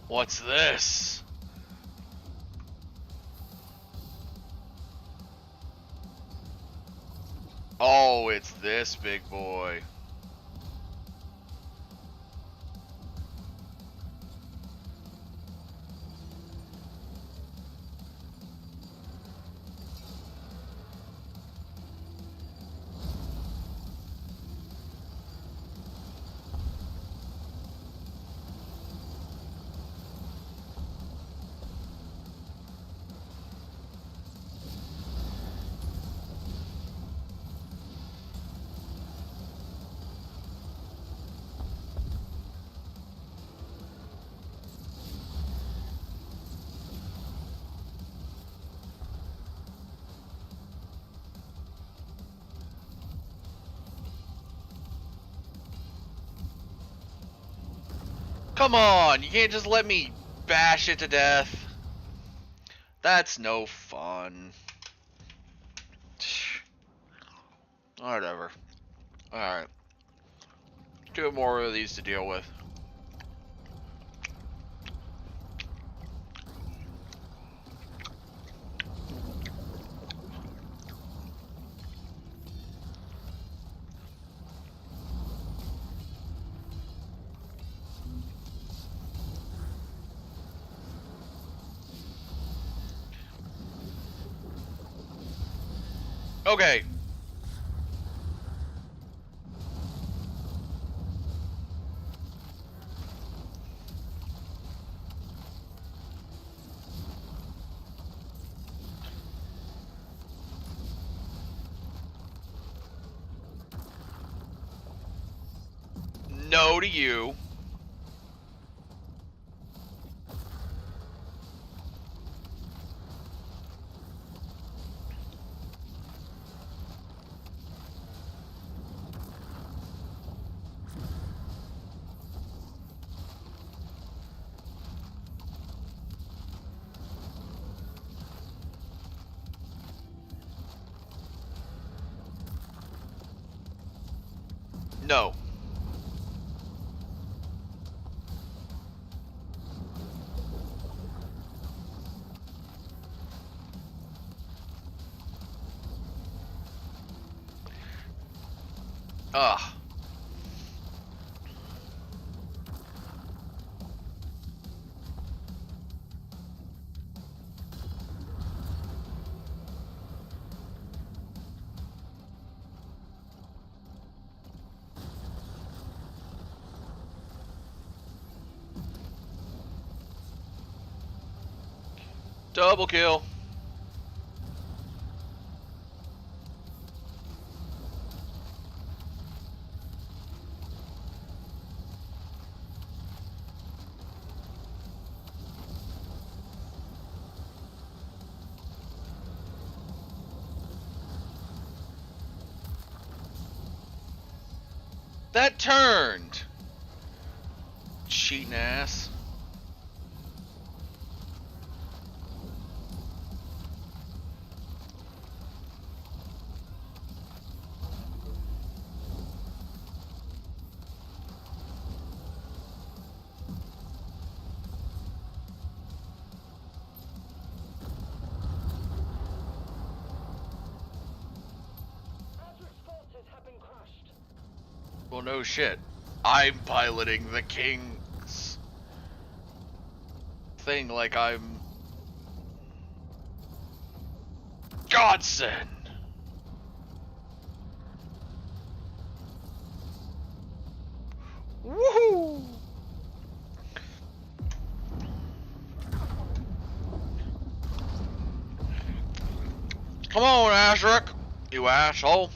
[SPEAKER 1] What's this? Oh, it's this big boy. Come on, you can't just let me bash it to death. That's no fun. Whatever. Alright. 2 more of these to deal with. Okay. No to you. No. Ugh. Double kill. That turned. Cheating ass. Well, no shit. I'm piloting the King's thing like I'm Godsend. Woohoo! Come on, Azrak, you asshole.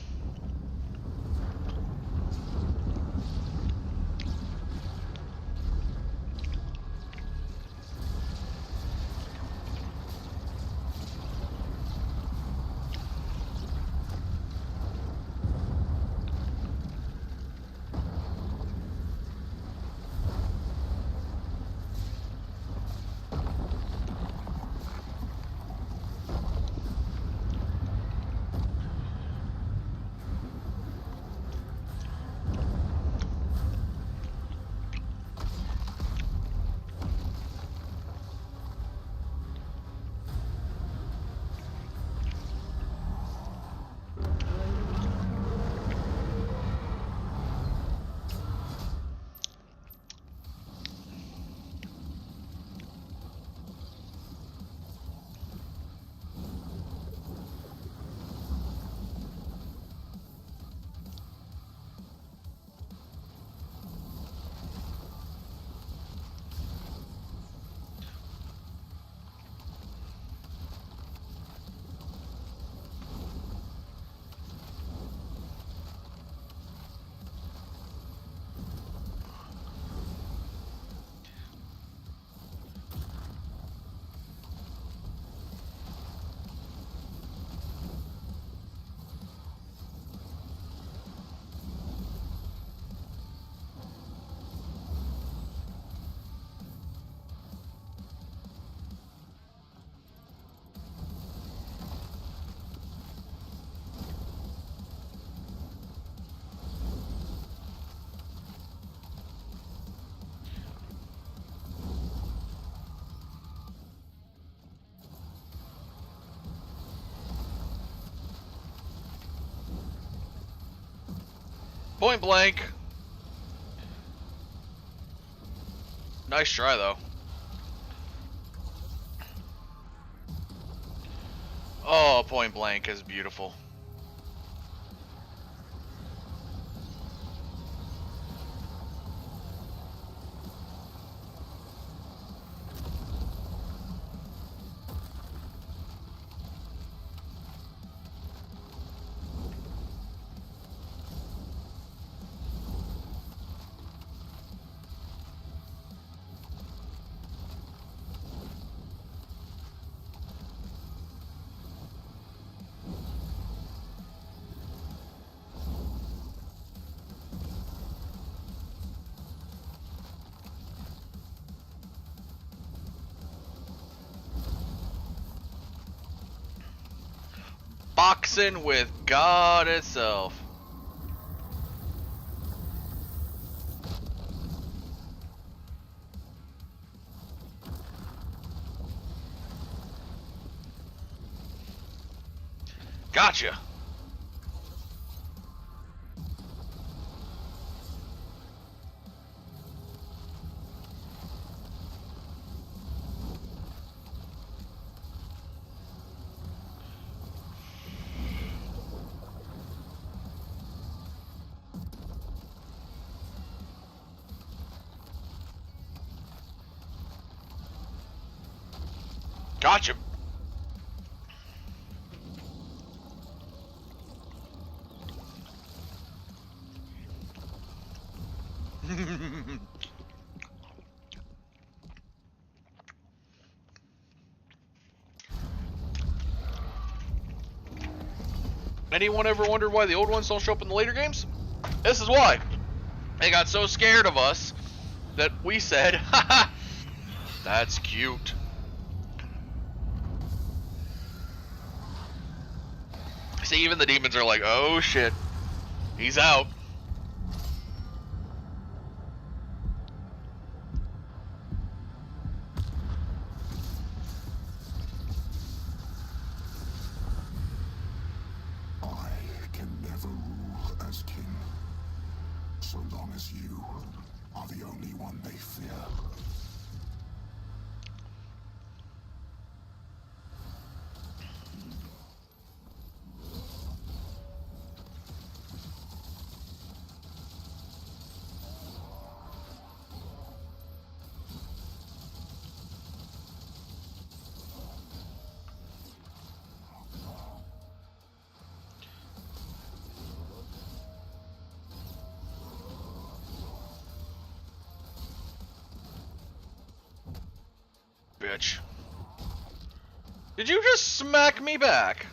[SPEAKER 1] Point blank. Nice try, though. Oh, point blank is beautiful. Boxing with God itself. Gotcha. Gotcha. Anyone ever wondered why the old ones don't show up in the later games? This is why. They got so scared of us that we said, haha, that's cute. See, even the demons are like, oh shit, he's out.
[SPEAKER 7] I can never rule as king, so long as you are the only one they fear.
[SPEAKER 1] Bitch. Did you just smack me back?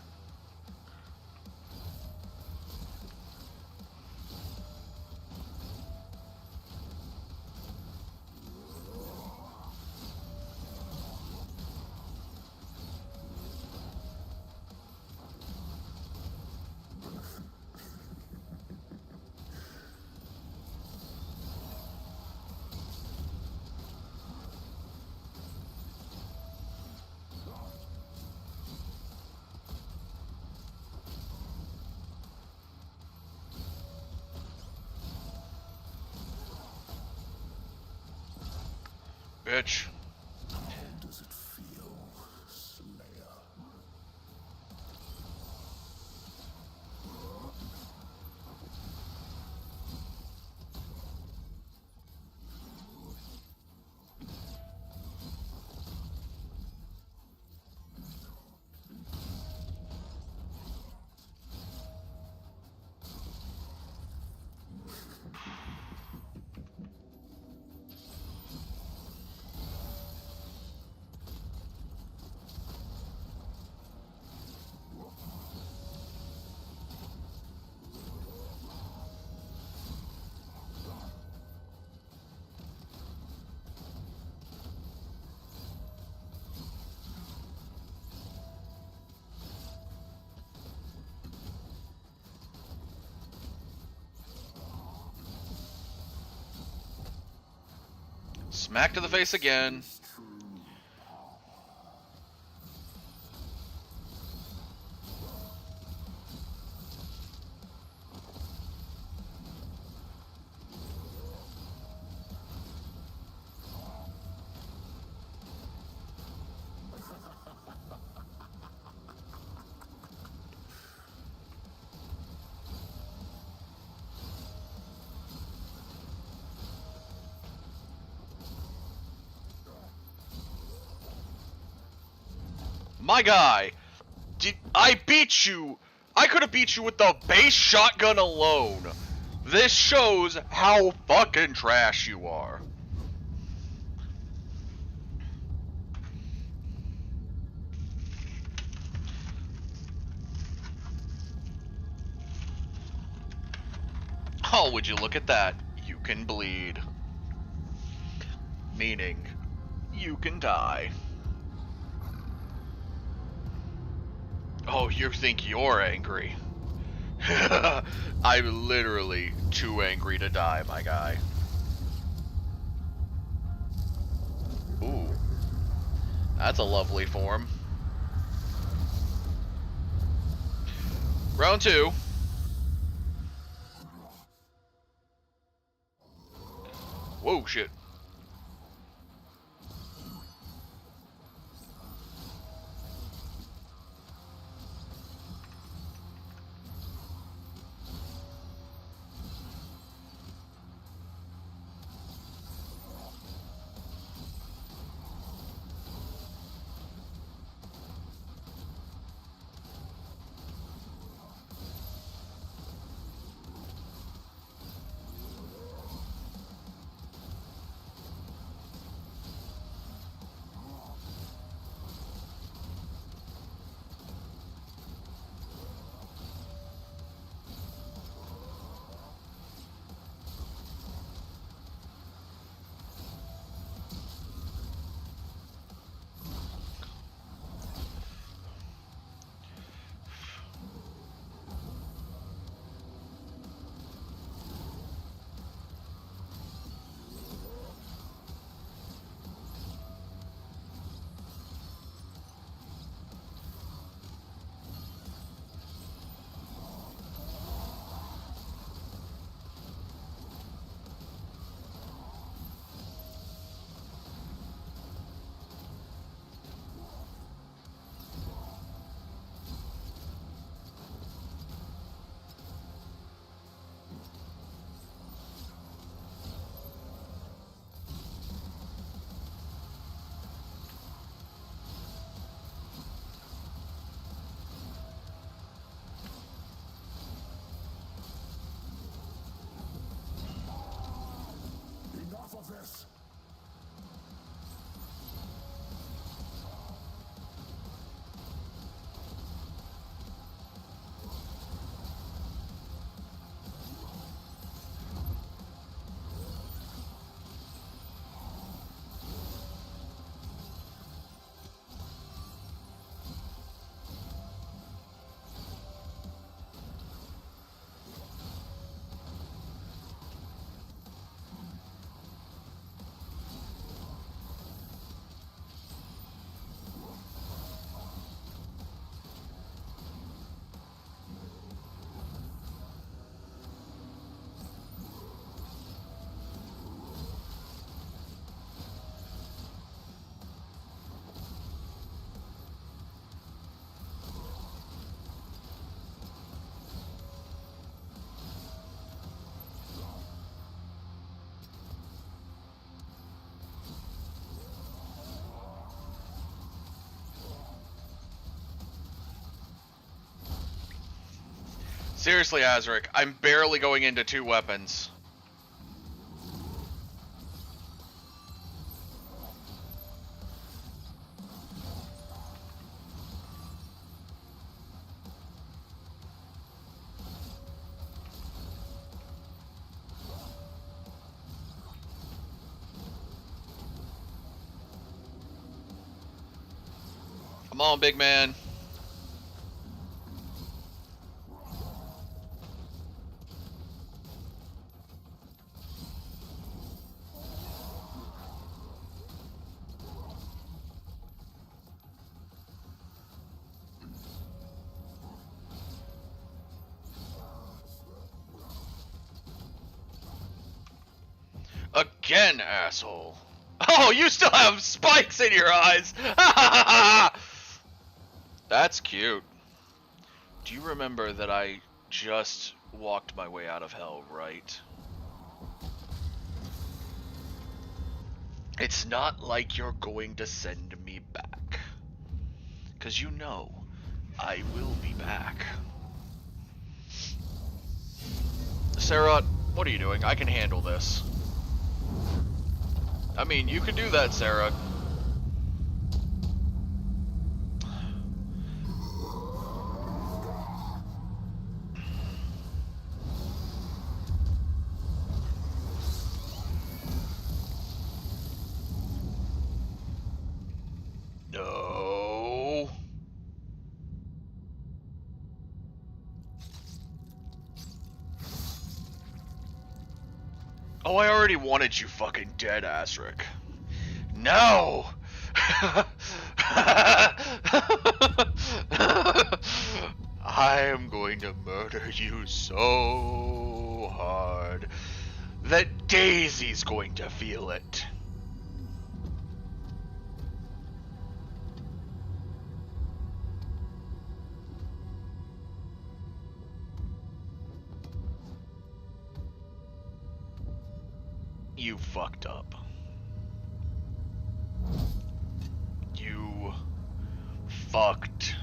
[SPEAKER 1] Bitch.
[SPEAKER 7] How does it feel, Slayer?
[SPEAKER 1] Smack to the face again. My guy, I beat you. I could have beat you with the base shotgun alone. This shows how fucking trash you are. Oh, would you look at that? You can bleed. Meaning, you can die. Oh, you think you're angry? I'm literally too angry to die, my guy. Ooh. That's a lovely form. Round 2. Whoa, shit.
[SPEAKER 7] Enough of this!
[SPEAKER 1] Seriously, Azric, I'm barely going into 2 weapons. Come on, big man. Again, asshole. Oh, you still have spikes in your eyes! That's cute. Do you remember that I just walked my way out of hell, right? It's not like you're going to send me back. 'Cause you know, I will be back. Sarah, what are you doing? I can handle this. I mean, you can do that, Sarah. No. Oh, I already wanted you fucking dead, Azric. No! I am going going to murder you so hard that Daisy's going to feel it. You fucked up. You fucked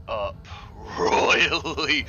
[SPEAKER 1] up royally.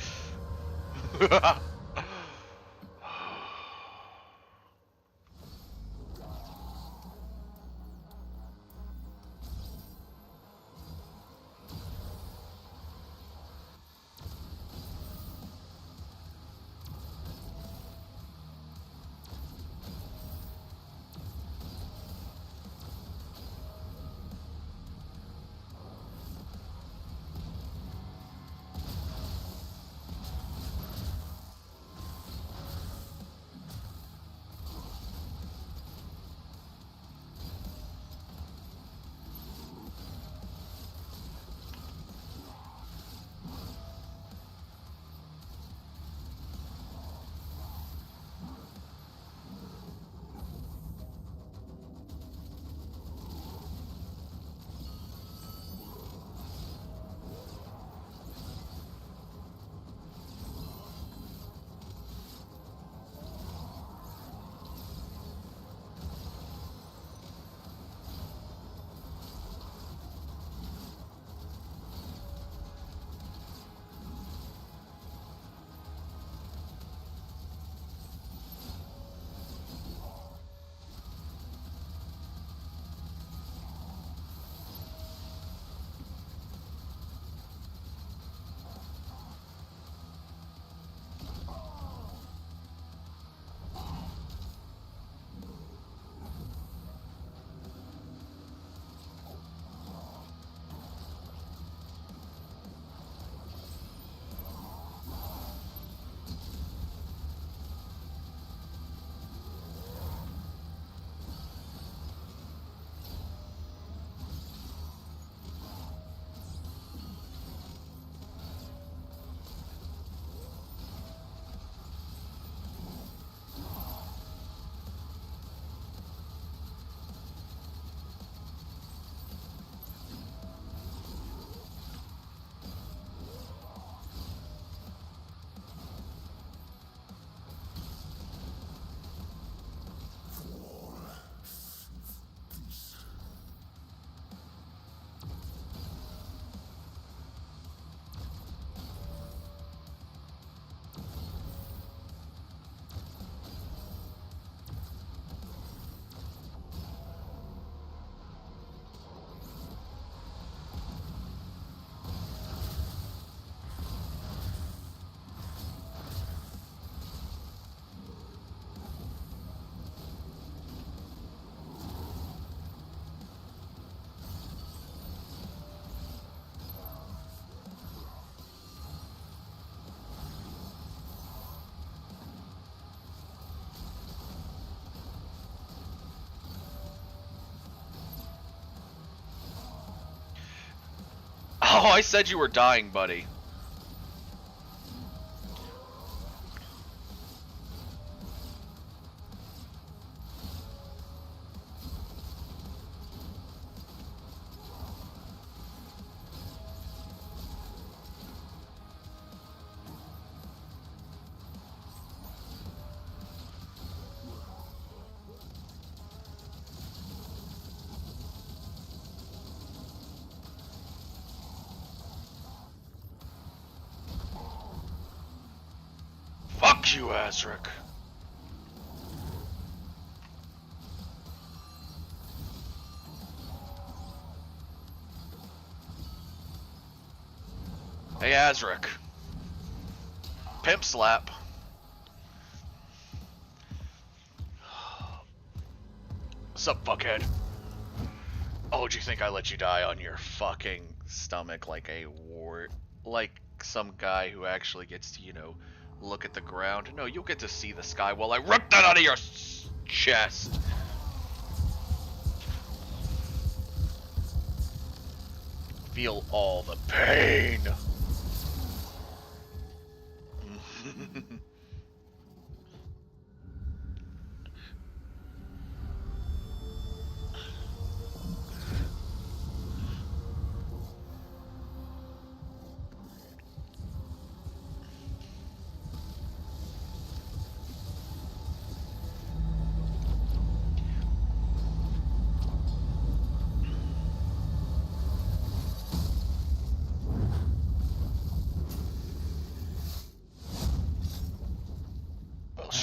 [SPEAKER 1] Oh, I said you were dying, buddy. Fuck you, Azric. Hey, Azric. Pimp slap. Sup, fuckhead? Oh, do you think I let you die on your fucking stomach like a wart? Like some guy who actually gets to, you know, look at the ground? No, you'll get to see the sky while I rip that out of your chest. Feel all the pain.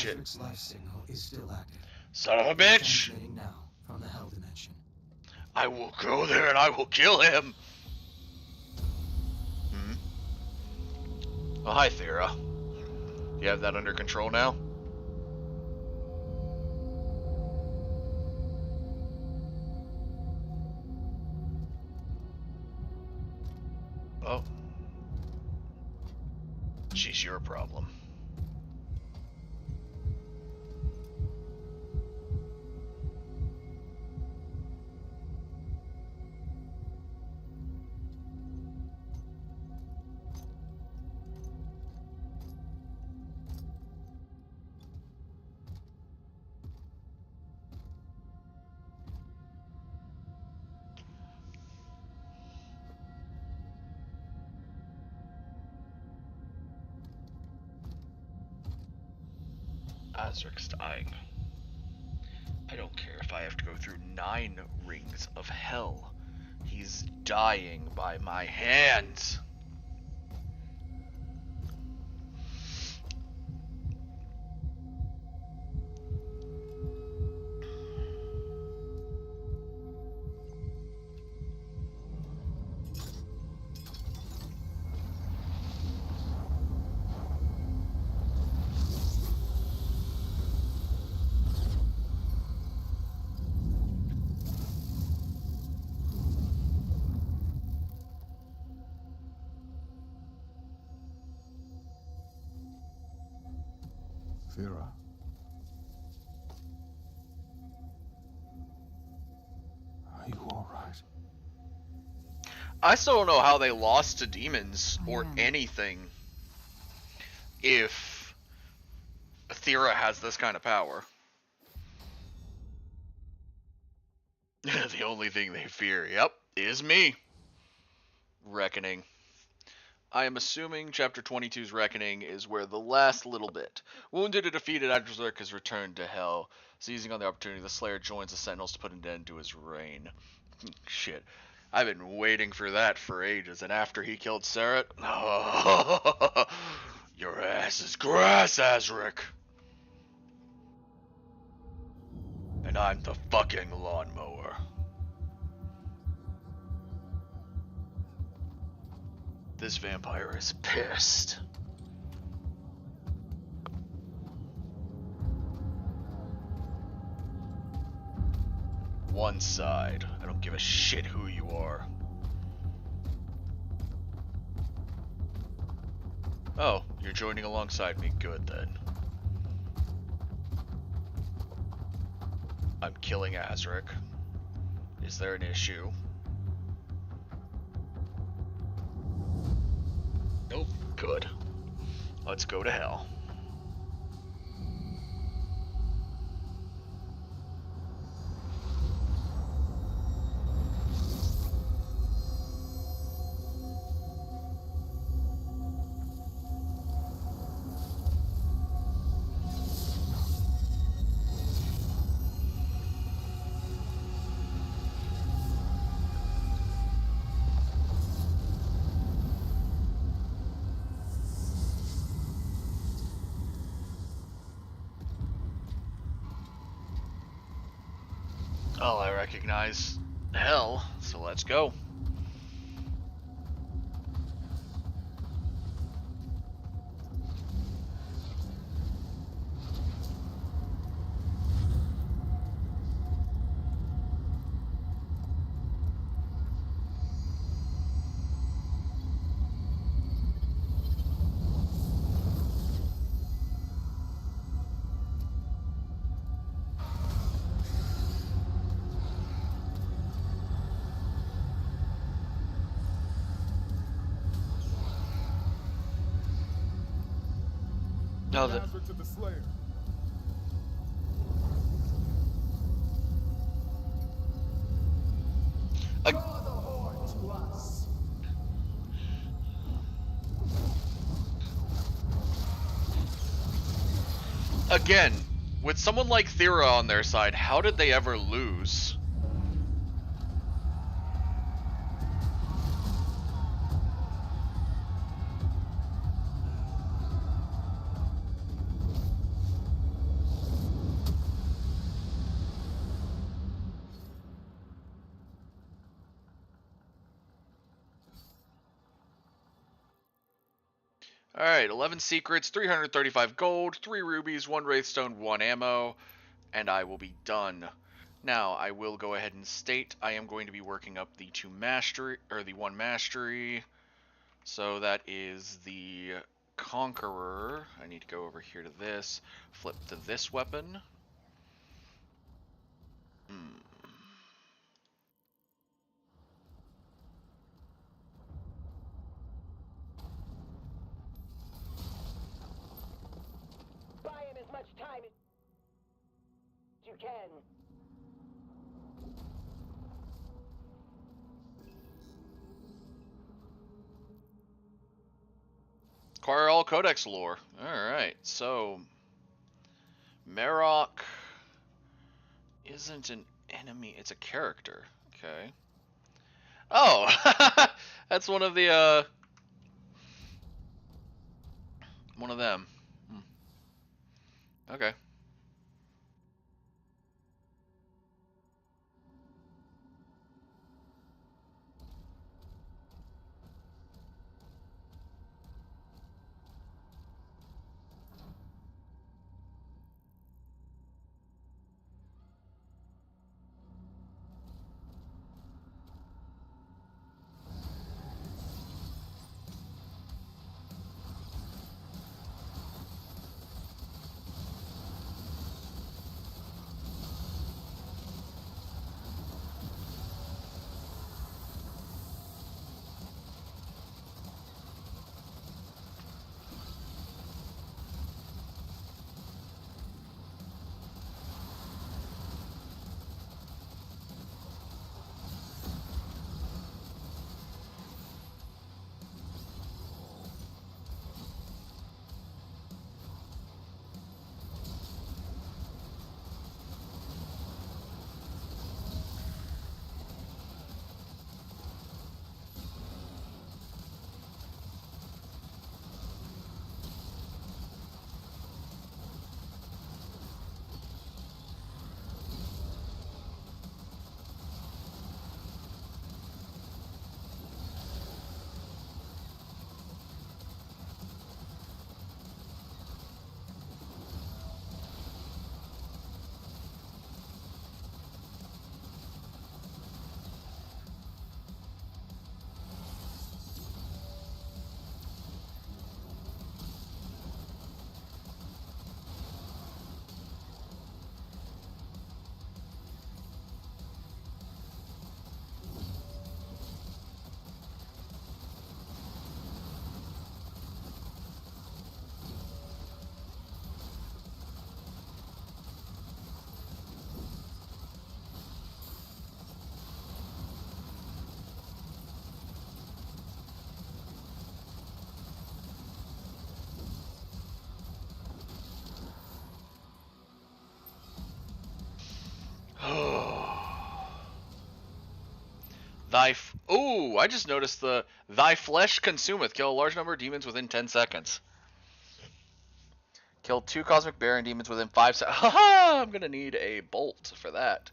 [SPEAKER 1] shit.
[SPEAKER 10] Azric's life signal is still active.
[SPEAKER 1] Son of a bitch!
[SPEAKER 10] Transmitting now from the Hell Dimension.
[SPEAKER 1] I will go there and I will kill him! Oh, hi, Thera. You have that under control now? Oh. She's your problem. Azric's dying. I don't care if I have to go through 9 rings of hell. He's dying by my hands.
[SPEAKER 2] Thera. Are you alright?
[SPEAKER 1] I still don't know how they lost to demons or anything if Thera has this kind of power. The only thing they fear, yep, is me. Reckoning. I am assuming Chapter 22's Reckoning is where the last little bit. Wounded and defeated, Azric has returned to Hell. Seizing on the opportunity, the Slayer joins the Sentinels to put an end to his reign. Shit. I've been waiting for that for ages, and after he killed Seret... Oh, your ass is grass, Azric! And I'm the fucking lawnmower. This vampire is pissed. One side. I don't give a shit who you are. Oh, you're joining alongside me. Good then. I'm killing Azric. Is there an issue? Nope. Good. Let's go to hell. Oh, I recognize hell, so let's go. Now that
[SPEAKER 7] To the Slayer.
[SPEAKER 1] again, with someone like Thera on their side, how did they ever lose? Alright, 11 secrets, 335 gold, 3 rubies, 1 wraithstone, 1 ammo, and I will be done. Now, I will go ahead and state I am going to be working up the 2 mastery, or the 1 mastery. So that is the Conqueror. I need to go over here to this, flip to this weapon.
[SPEAKER 11] Buy him as much time as you can.
[SPEAKER 1] Acquire all Codex lore. Alright, so Marok isn't an enemy, it's a character. Okay. Oh! That's one of the, one of them. Okay. Ooh, I just noticed the thy flesh consumeth. Kill a large number of demons within 10 seconds. Kill 2 cosmic baron demons within 5 seconds. Haha! I'm gonna need a bolt for that.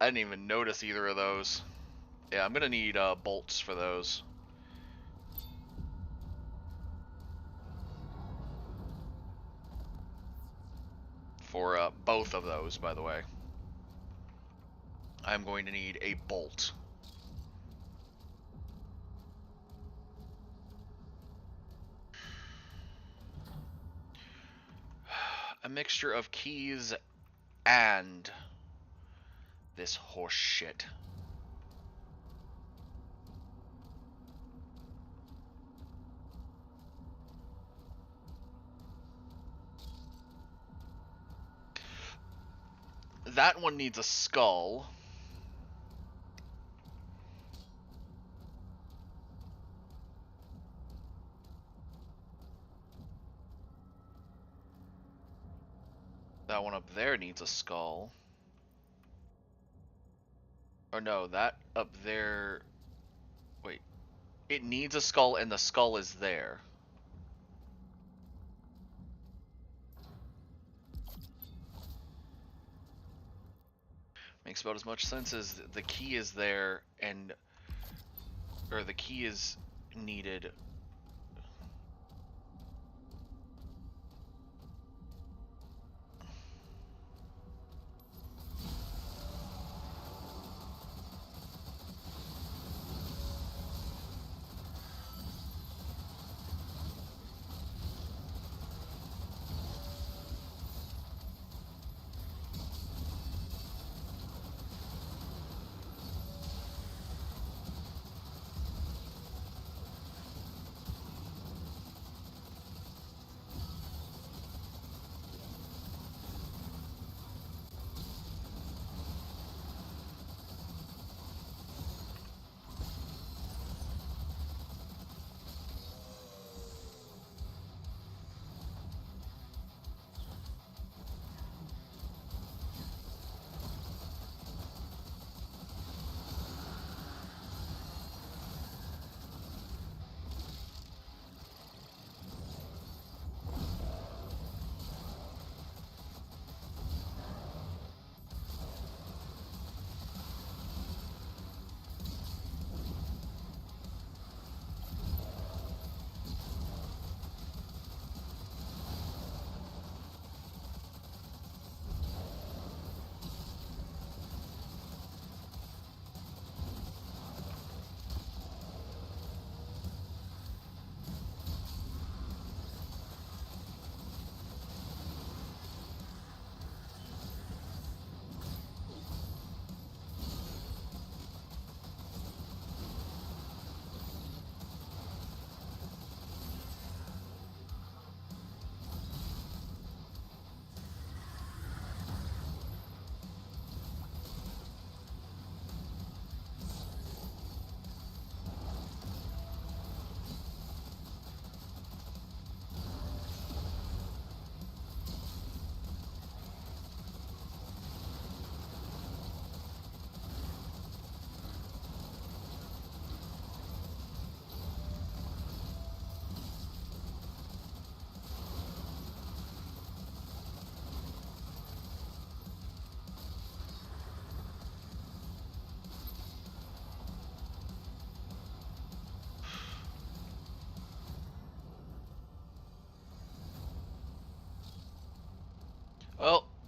[SPEAKER 1] I didn't even notice either of those. Yeah, I'm gonna need bolts for those. For both of those, by the way. I'm going to need a bolt. A mixture of keys and this horse shit. That one needs a skull. That one up there needs a skull. Or no, that up there... Wait. It needs a skull and the skull is there. Makes about as much sense as the key is there and... Or the key is needed...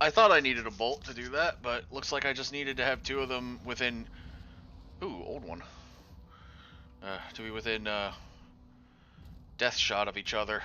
[SPEAKER 1] I thought I needed a bolt to do that, but looks like I just needed to have 2 of them within... Ooh, old one. To be within death shot of each other.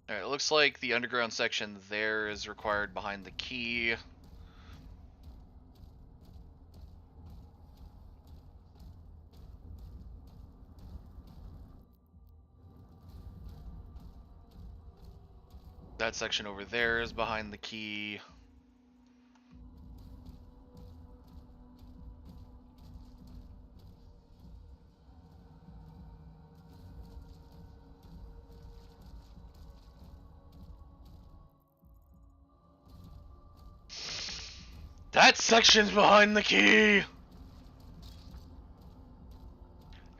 [SPEAKER 1] Alright, it looks like the underground section there is required behind the key. That section over there is behind the key. That section's behind the key!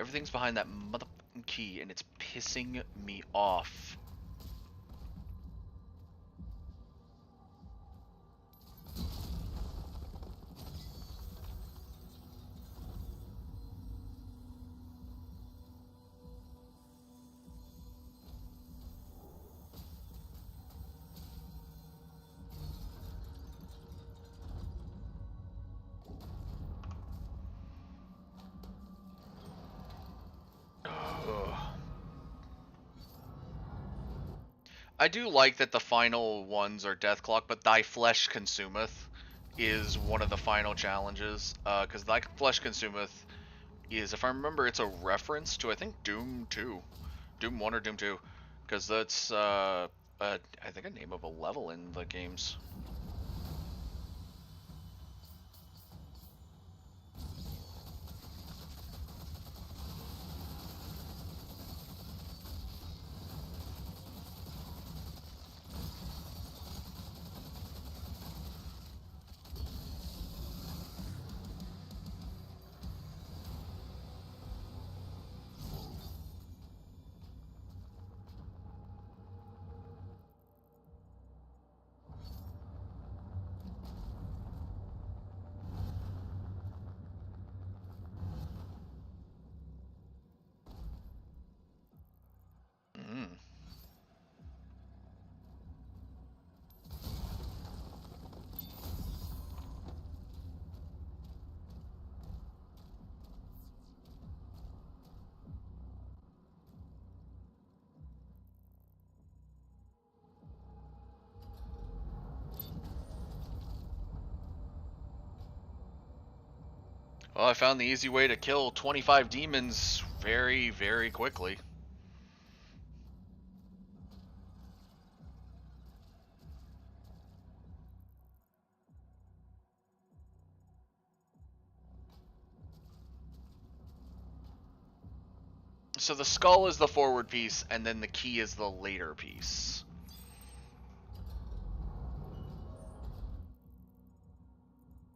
[SPEAKER 1] Everything's behind that motherfucking key, and it's pissing me off. I do like that the final ones are Death Clock, but Thy Flesh Consumeth is one of the final challenges. Because Thy Flesh Consumeth is, if I remember, it's a reference to, I think, Doom 2. Doom 1 or Doom 2. Because that's, I think, a name of a level in the games. Well, I found the easy way to kill 25 demons very, very quickly. So the skull is the forward piece, and then the key is the later piece.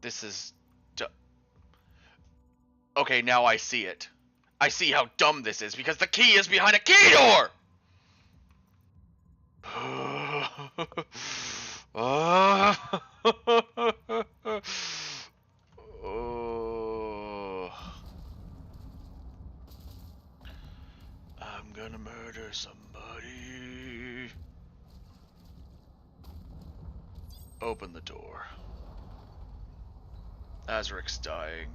[SPEAKER 1] This is... Okay, now I see it. I see how dumb this is, because the key is behind a key door! I'm gonna murder somebody. Open the door. Azric's dying.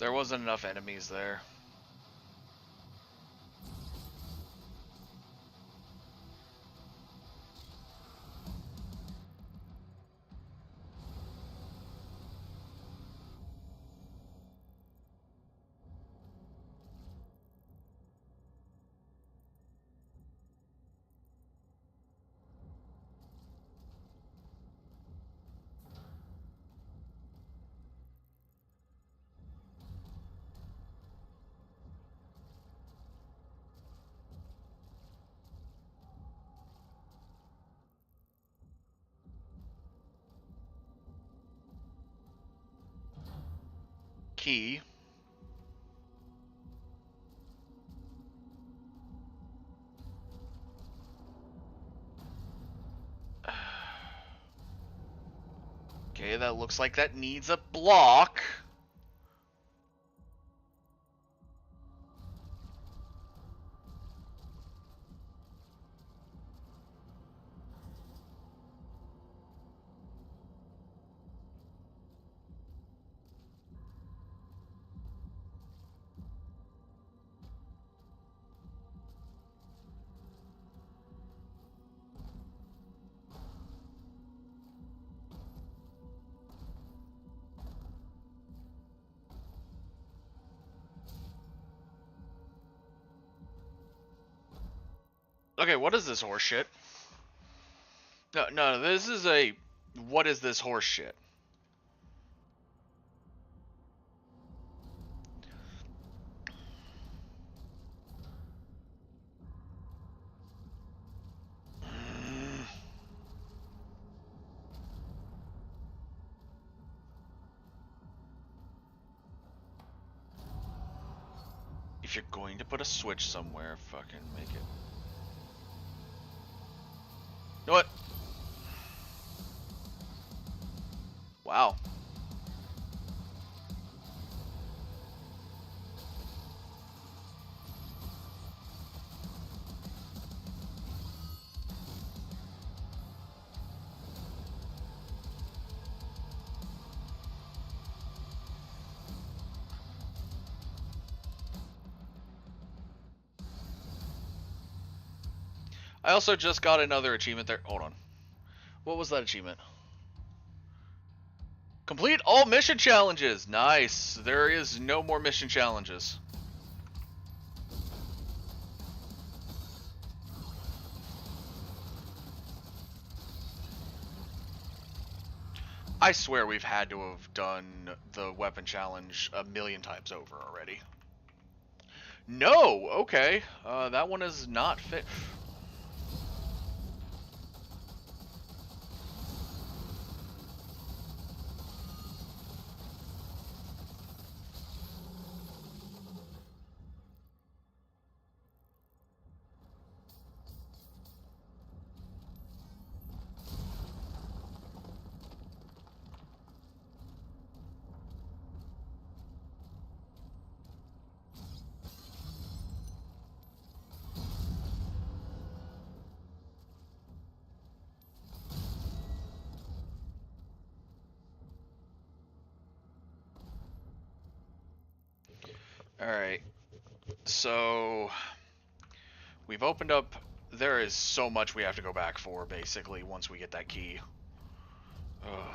[SPEAKER 1] There wasn't enough enemies there. Key. Okay, that looks like that needs a block. Okay, what is this horse shit? No, this is a... What is this horse shit? If you're going to put a switch somewhere, fucking make it. You know what? Wow. I also just got another achievement there. Hold on. What was that achievement? Complete all mission challenges. Nice. There is no more mission challenges. I swear we've had to have done the weapon challenge a million times over already. No! Okay. That one is not fit. Alright, so we've opened up, there is so much we have to go back for, basically, once we get that key. Ugh.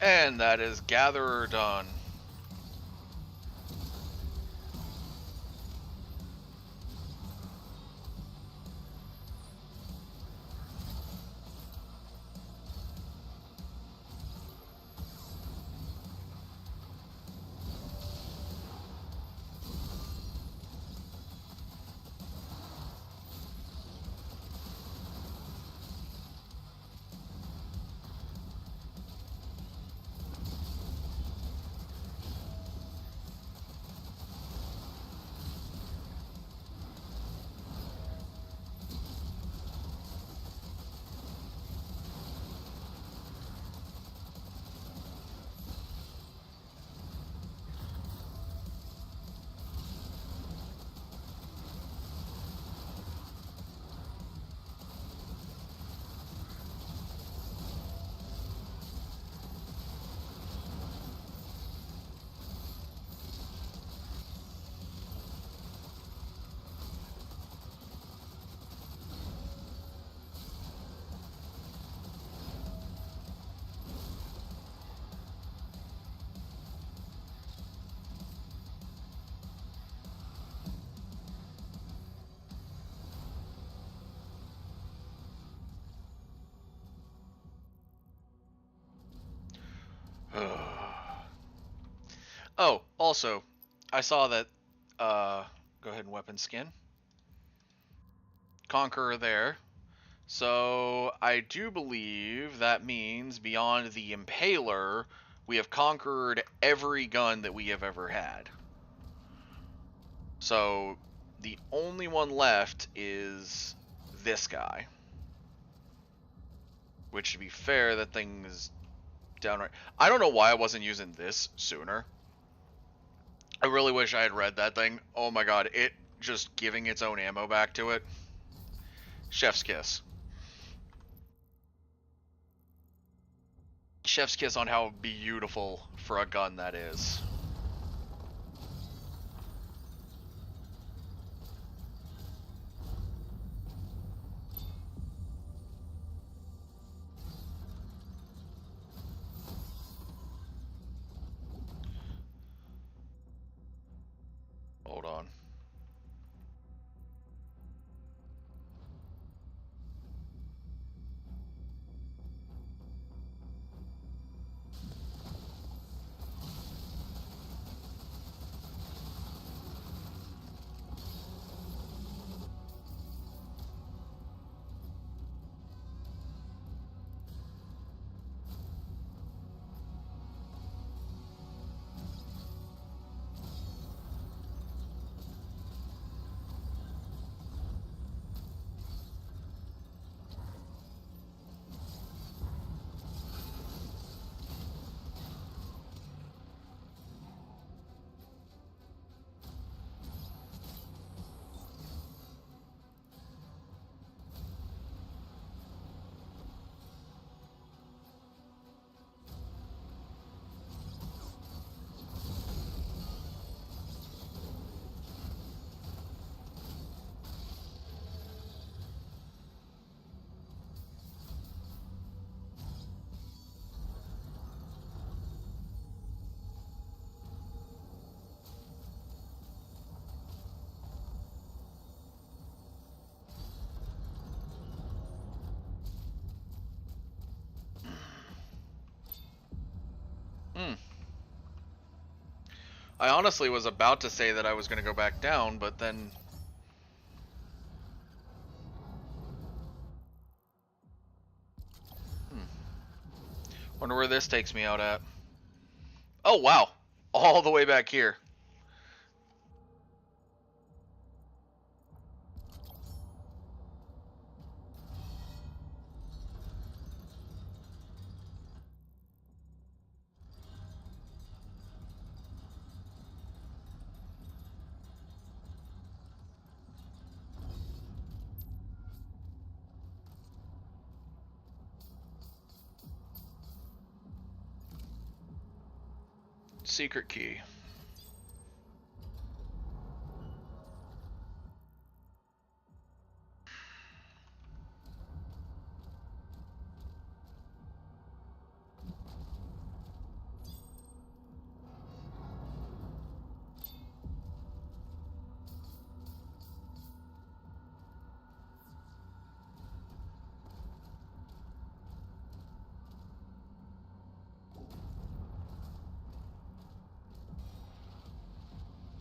[SPEAKER 1] And that is Gatherer done. Oh, also, I saw that, go ahead and weapon skin. Conqueror there. So, I do believe that means beyond the Impaler, we have conquered every gun that we have ever had. So, the only one left is this guy. Which, to be fair, that thing is downright... I don't know why I wasn't using this sooner. I really wish I had read that thing. Oh my god, it just giving its own ammo back to it. Chef's kiss. Chef's kiss on how beautiful for a gun that is. Hold on. I honestly was about to say that I was going to go back down, but then... Wonder where this takes me out at. Oh, wow. All the way back here. Secret key.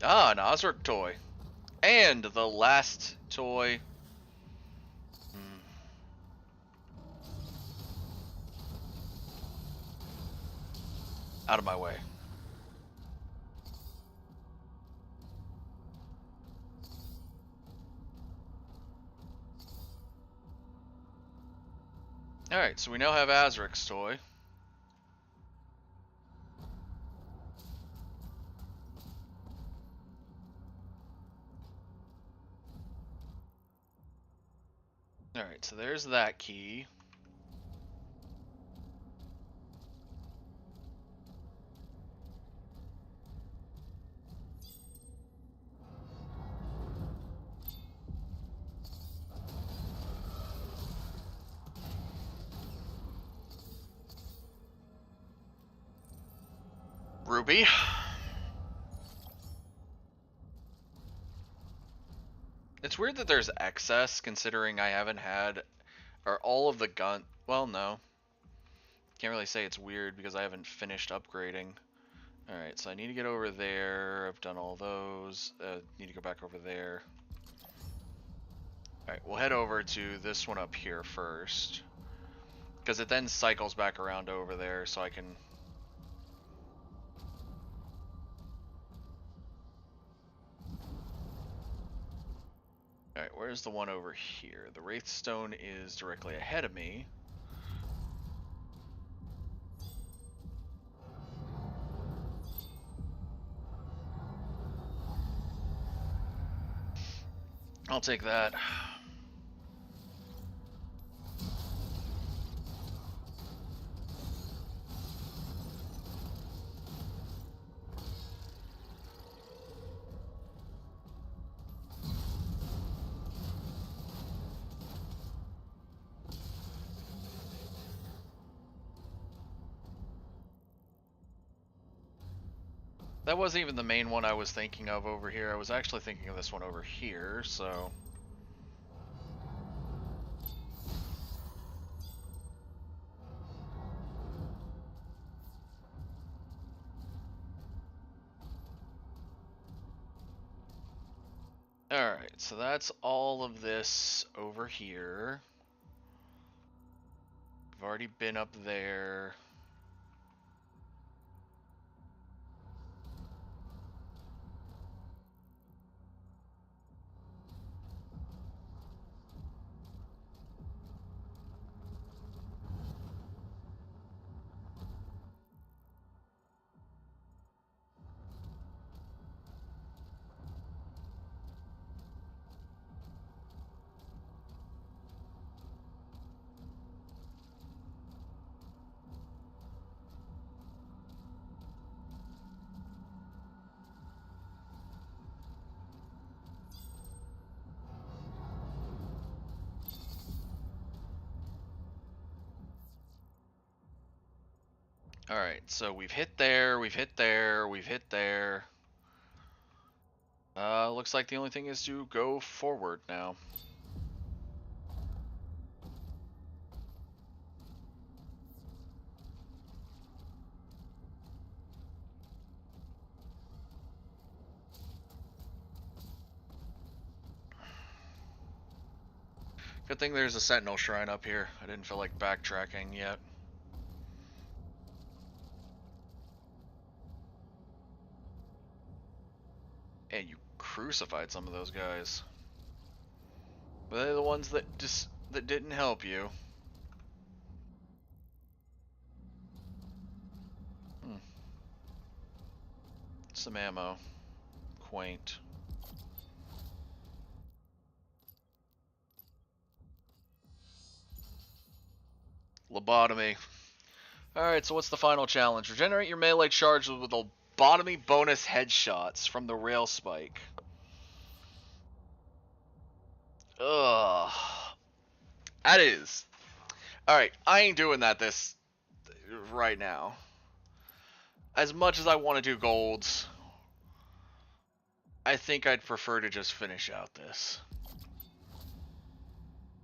[SPEAKER 1] Ah, an Ozric toy. And the last toy. Out of my way. Alright, so we now have Azric's toy. Alright, so there's that key. Ruby. It's weird that there's excess, considering I haven't had, or all of the gun. Well, no. Can't really say it's weird because I haven't finished upgrading. Alright, so I need to get over there. I've done all those. Need to go back over there. Alright, we'll head over to this one up here first. Because it then cycles back around over there, so I can... Alright, where's the one over here? The Wraithstone is directly ahead of me. I'll take that. That wasn't even the main one I was thinking of over here. I was actually thinking of this one over here, so... Alright, so that's all of this over here. I've already been up there. Alright, so we've hit there, we've hit there, we've hit there. Looks like the only thing is to go forward now. Good thing there's a Sentinel Shrine up here. I didn't feel like backtracking yet. And you crucified some of those guys. But they're the ones that didn't help you. Some ammo. Quaint. Lobotomy. Alright, so what's the final challenge? Regenerate your melee charge with lobotomy bonus headshots from the rail spike. Ugh. That is. Alright, I ain't doing that right now. As much as I want to do golds, I think I'd prefer to just finish out this.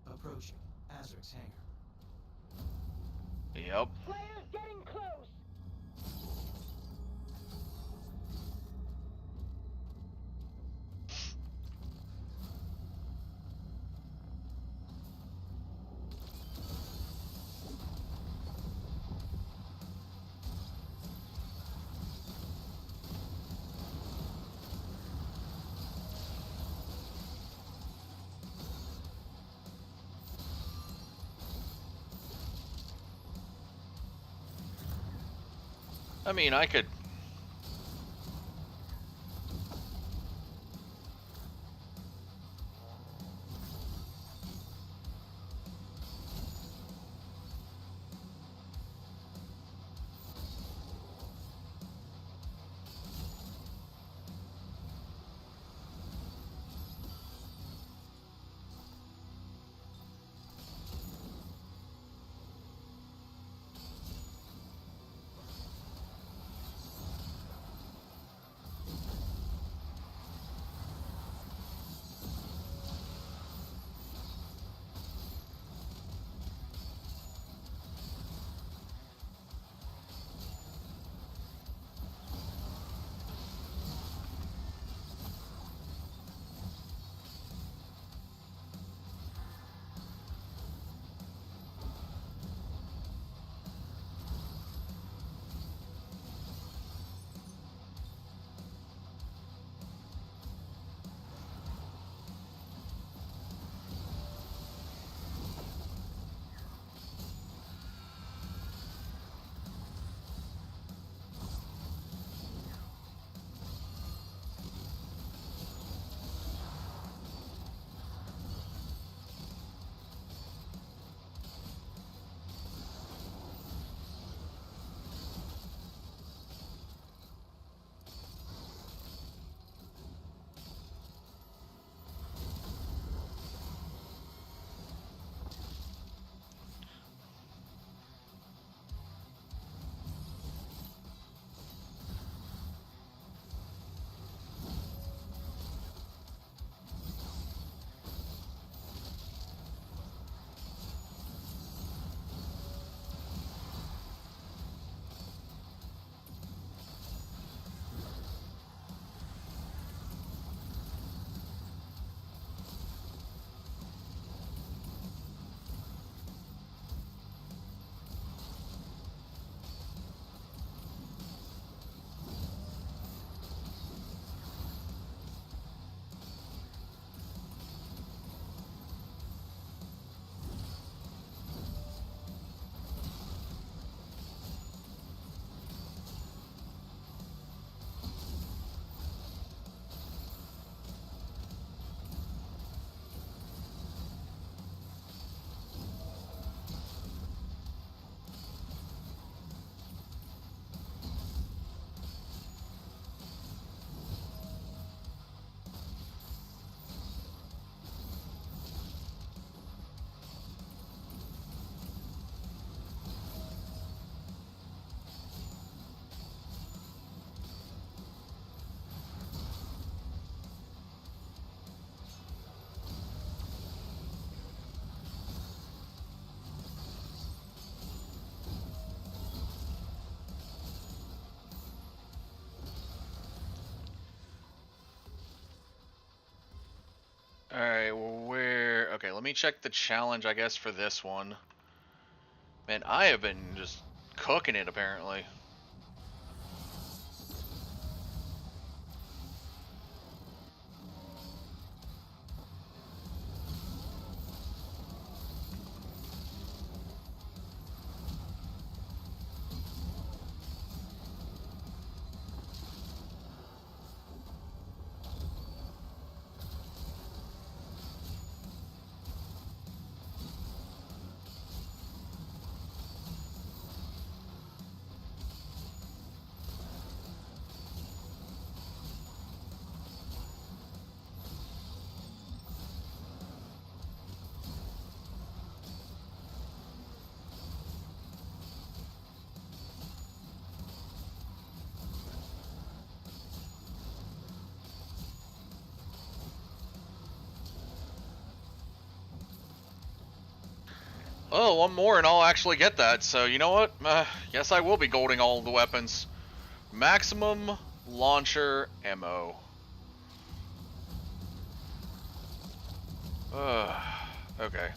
[SPEAKER 10] Approaching Azric's hangar.
[SPEAKER 1] Yep.
[SPEAKER 11] Players getting close.
[SPEAKER 1] I mean, I could... Alright, well, where... Okay, let me check the challenge, I guess, for this one. Man, I have been just cooking it, apparently. Oh, one more and I'll actually get that. So, you know what? Guess I will be golding all the weapons. Maximum launcher ammo. Okay.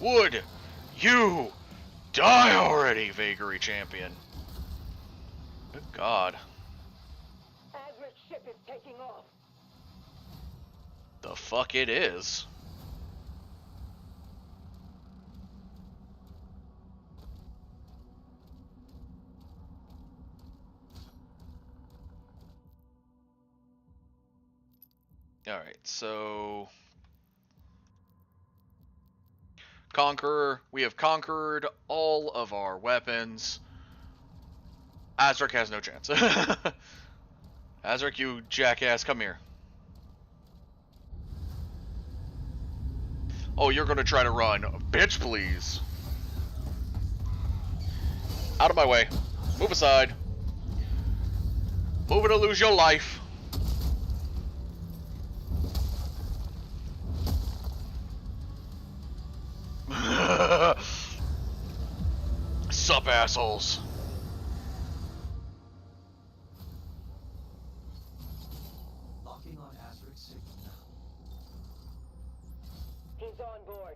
[SPEAKER 1] Would you die already, Vagary Champion? Good God.
[SPEAKER 11] Azric's ship is taking off.
[SPEAKER 1] The fuck it is. Alright, so... Conqueror. We have conquered all of our weapons. Azric has no chance. Azric, you jackass, come here. Oh, you're gonna try to run. Bitch, please. Out of my way. Move aside. Moving to lose your life. Sup, assholes.
[SPEAKER 10] Locking on Azric's signal now.
[SPEAKER 11] He's on board.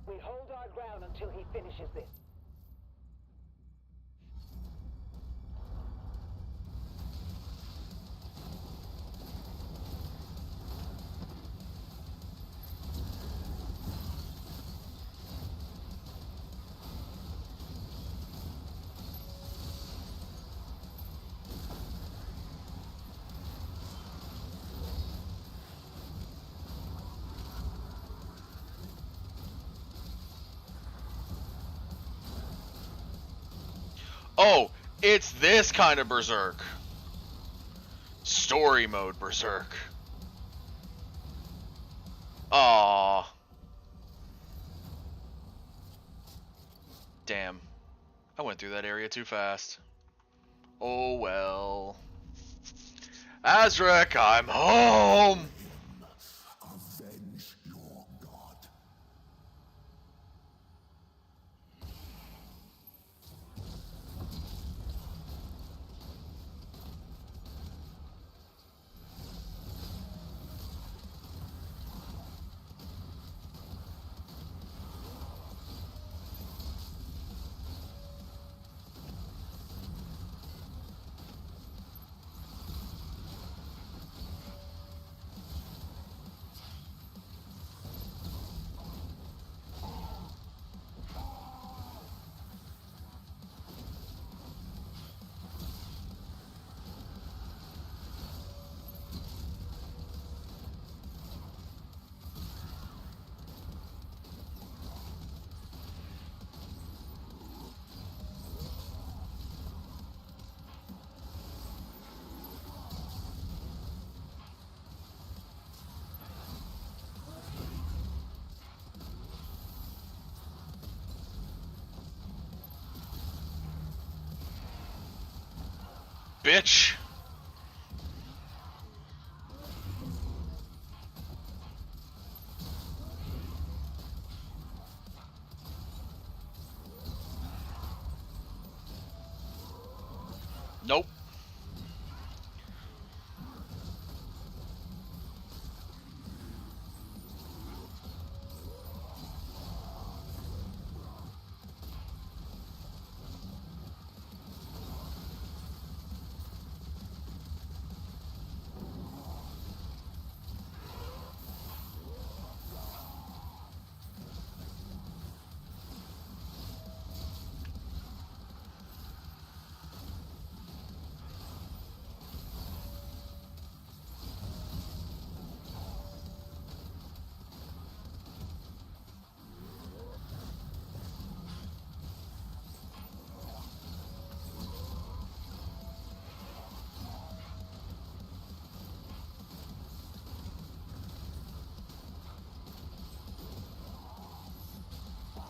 [SPEAKER 11] We hold our ground until he finishes this.
[SPEAKER 1] Oh, it's this kind of Berserk. Story mode Berserk. Aww. Damn. I went through that area too fast. Oh well. Azric, I'm home!
[SPEAKER 7] Avenge your god.
[SPEAKER 1] Bitch! Nope.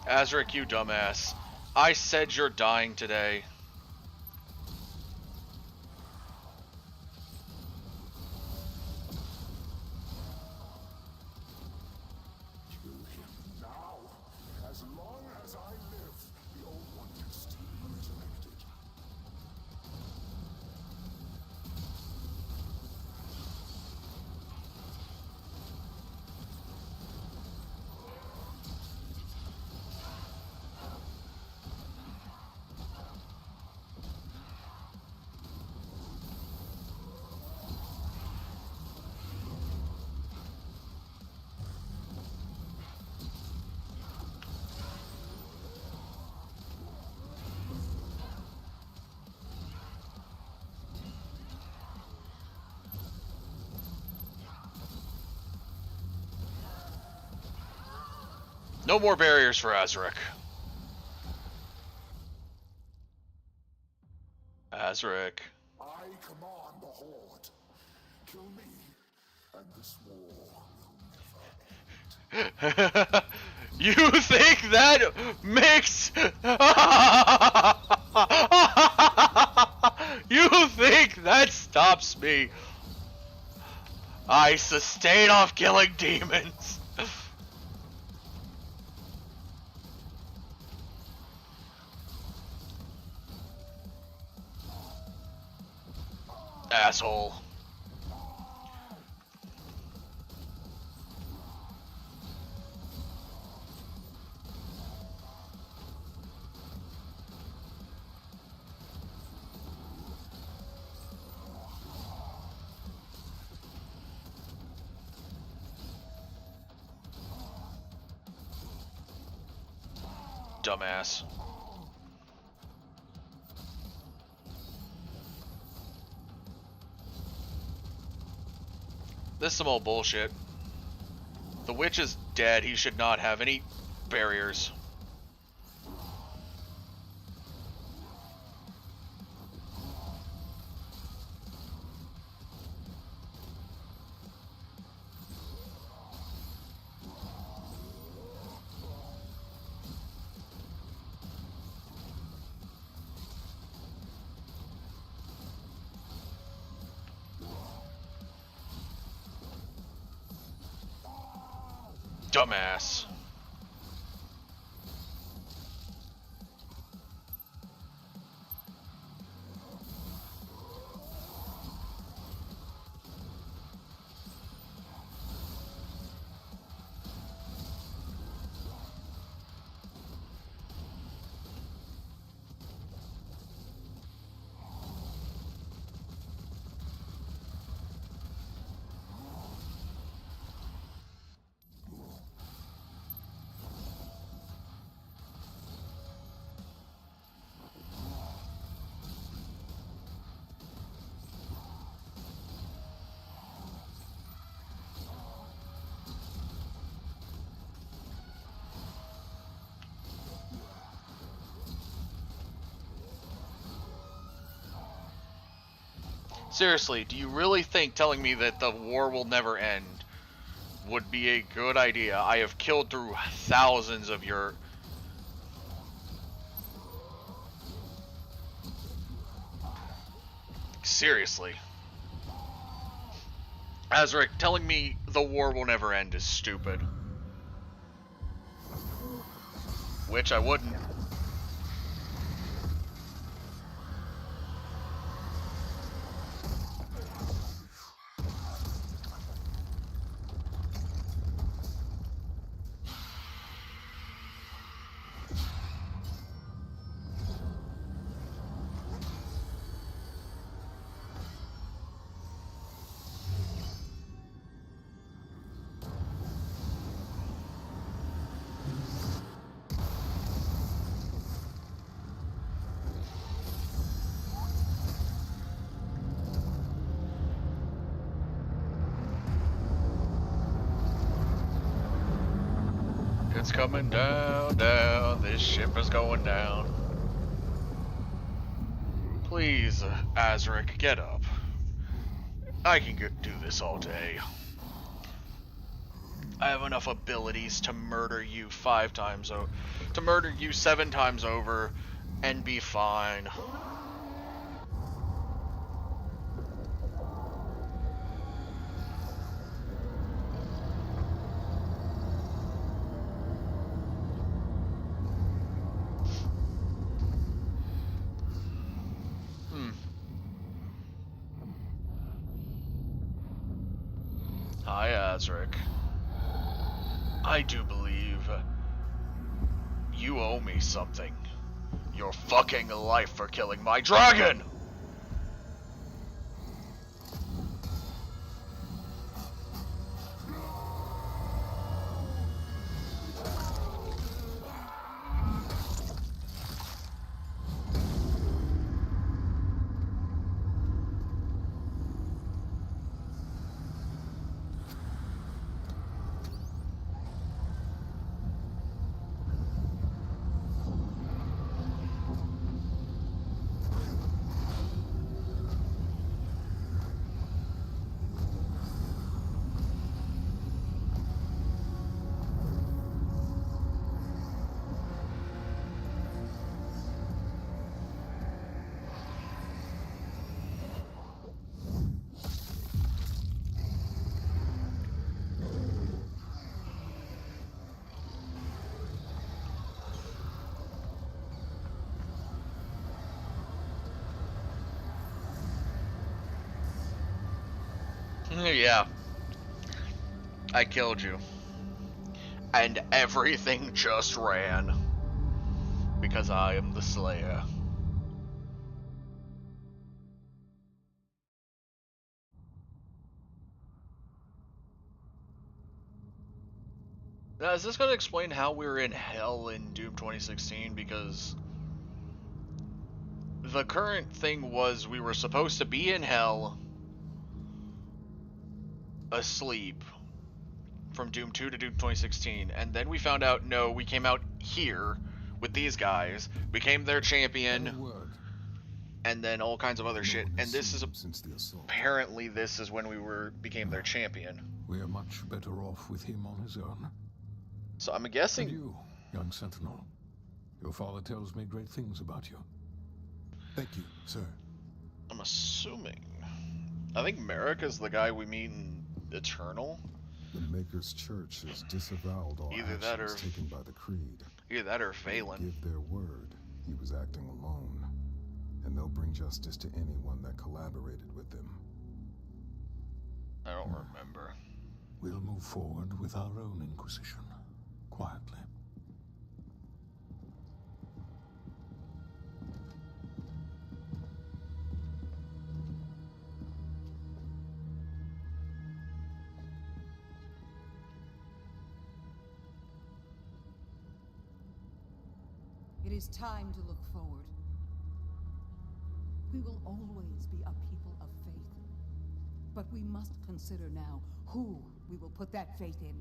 [SPEAKER 1] Azric, you dumbass. I said you're dying today.
[SPEAKER 7] Kill him now. As long as I live, the old one can still be resurrected.
[SPEAKER 1] No more barriers for Azric. Azric.
[SPEAKER 7] I command the Horde. Kill me, and this war will never end.
[SPEAKER 1] You think that makes... You think that stops me? I sustain off killing demons. Asshole. Dumbass. This is some old bullshit. The witch is dead. He should not have any barriers. Dumbass. Seriously, do you really think telling me that the war will never end would be a good idea? I have killed through thousands of your... Seriously. Azric, telling me the war will never end is stupid. Which I wouldn't. It's coming down, down, this ship is going down. Please, Azric, get up. I can do this all day. I have enough abilities to murder you 7 times over, and be fine. Hi, Azric. I do believe you owe me something. Your fucking life for killing my dragon! Yeah. I killed you. And everything just ran. Because I am the Slayer. Now, is this going to explain how we were in hell in Doom 2016? Because the current thing was we were supposed to be in hell asleep from Doom 2 to Doom 2016, and then we found out, no, we came out here with these guys, became their champion, and then all kinds of other shit, and this is apparently this is when we became their champion.
[SPEAKER 2] We are much better off with him on his own.
[SPEAKER 1] So I'm guessing...
[SPEAKER 2] And you, young Sentinel, your father tells me great things about you.
[SPEAKER 3] Thank you, sir.
[SPEAKER 1] I'm assuming... I think Merrick is the guy we meet in Eternal.
[SPEAKER 7] The Maker's Church has disavowed all
[SPEAKER 1] Either that or
[SPEAKER 7] taken by the Creed.
[SPEAKER 1] Either that or Phelan.
[SPEAKER 7] They give their word he was acting alone, and they'll bring justice to anyone that collaborated with them.
[SPEAKER 1] I don't remember.
[SPEAKER 2] We'll move forward with our own Inquisition, quietly.
[SPEAKER 12] It is time to look forward. We will always be a people of faith. But we must consider now who we will put that faith in.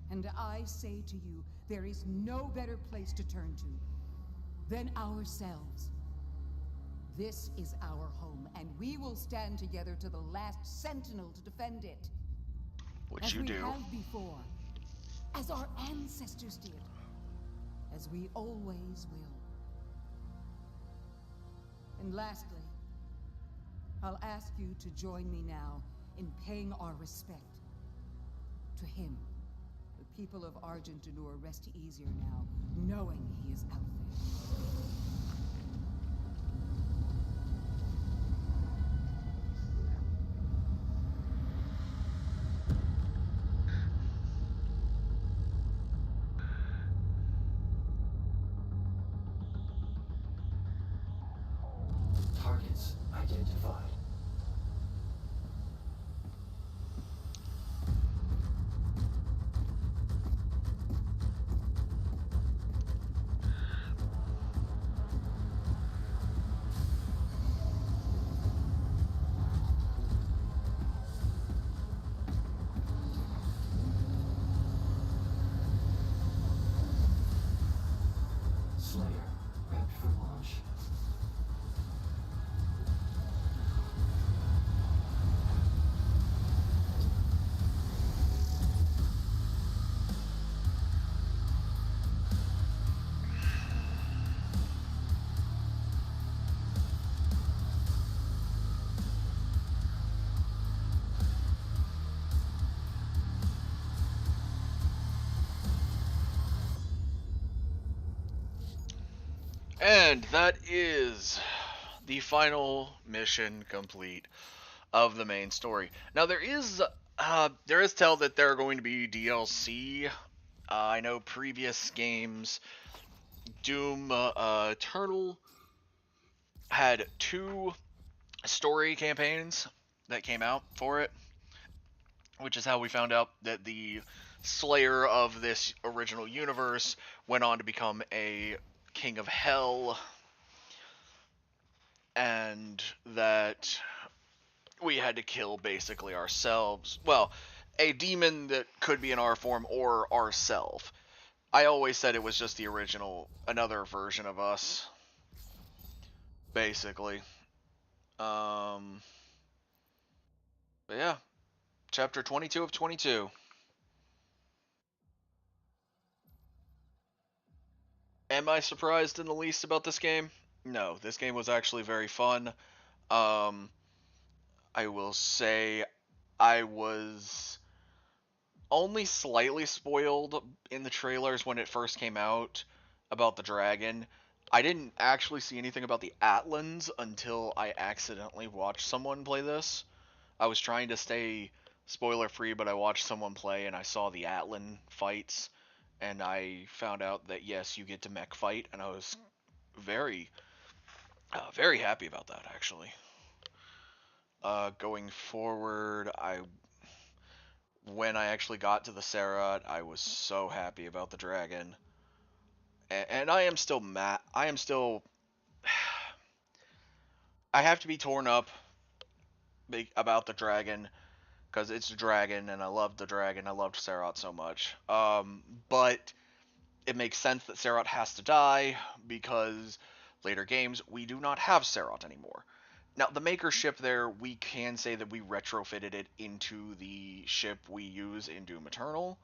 [SPEAKER 12] And I say to you, there is no better place to turn to than ourselves. This is our home, and we will stand together to the last sentinel to defend it.
[SPEAKER 1] Which you do.
[SPEAKER 12] As we have before, as our ancestors did. As we always will. And lastly, I'll ask you to join me now in paying our respect to him. The people of Argent-D'Nur rest easier now, knowing he is out there.
[SPEAKER 10] Targets identified. Slayer, prepped for launch.
[SPEAKER 1] And that is the final mission complete of the main story. Now there is tell that there are going to be DLC. I know previous games, Doom Eternal had 2 story campaigns that came out for it, which is how we found out that the Slayer of this original universe went on to become a King of Hell, and that we had to kill basically ourselves. Well, a demon that could be in our form or ourself. I always said it was just the original, another version of us, basically. But yeah, chapter 22 of 22. Am I surprised in the least about this game? No, this game was actually very fun. I will say I was only slightly spoiled in the trailers when it first came out about the dragon. I didn't actually see anything about the Atlan's until I accidentally watched someone play this. I was trying to stay spoiler free, but I watched someone play and I saw the Atlan fights, and I found out that yes, you get to mech fight, and I was very, very happy about that actually. Going forward, when I actually got to the Sarah, I was so happy about the dragon, and I am still mad. I am still. I have to be torn up about the dragon because it's a dragon, and I love the dragon. I loved Serot so much. But it makes sense that Serot has to die because later games we do not have Serot anymore. Now, the Maker ship there, we can say that we retrofitted it into the ship we use in Doom Eternal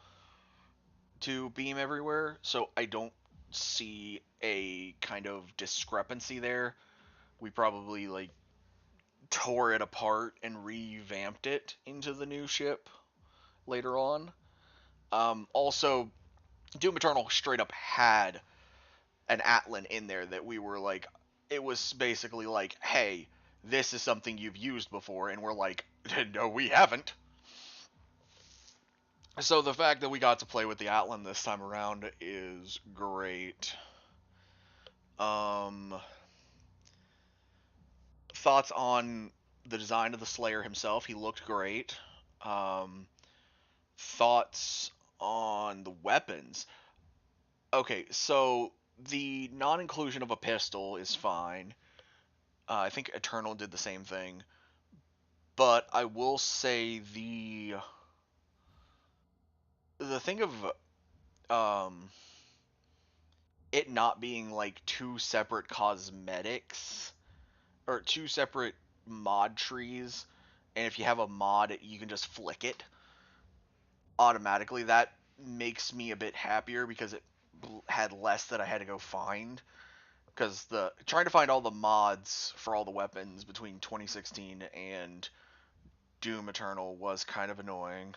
[SPEAKER 1] to beam everywhere, so I don't see a kind of discrepancy there. We probably, like, tore it apart and revamped it into the new ship later on. Also, Doom Eternal straight up had an Atlan in there that we were like, it was basically like, hey, this is something you've used before, and we're like, no, we haven't. So the fact that we got to play with the Atlan this time around is great. Thoughts on the design of the Slayer himself? He looked great. Thoughts on the weapons? Okay, so the non-inclusion of a pistol is fine. I think Eternal did the same thing. But I will say the thing of it not being like two separate cosmetics or two separate mod trees, and if you have a mod you can just flick it automatically, that makes me a bit happier because it had less that I had to go find, because trying to find all the mods for all the weapons between 2016 and Doom Eternal was kind of annoying.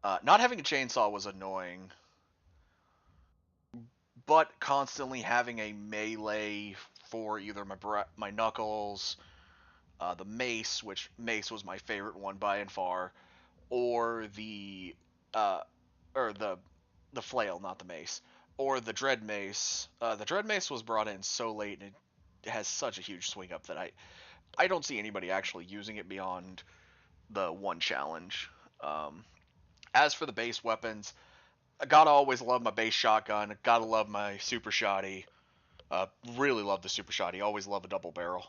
[SPEAKER 1] Not having a chainsaw was annoying, but constantly having a melee for either my knuckles, the mace, which mace was my favorite one by and far, or the flail, not the mace, or the dread mace. The dread mace was brought in so late, and it has such a huge swing up that I don't see anybody actually using it beyond the one challenge. As for the base weapons, I gotta always love my base shotgun. Gotta love my super shotty. Really love the super shotty. Always love a double barrel.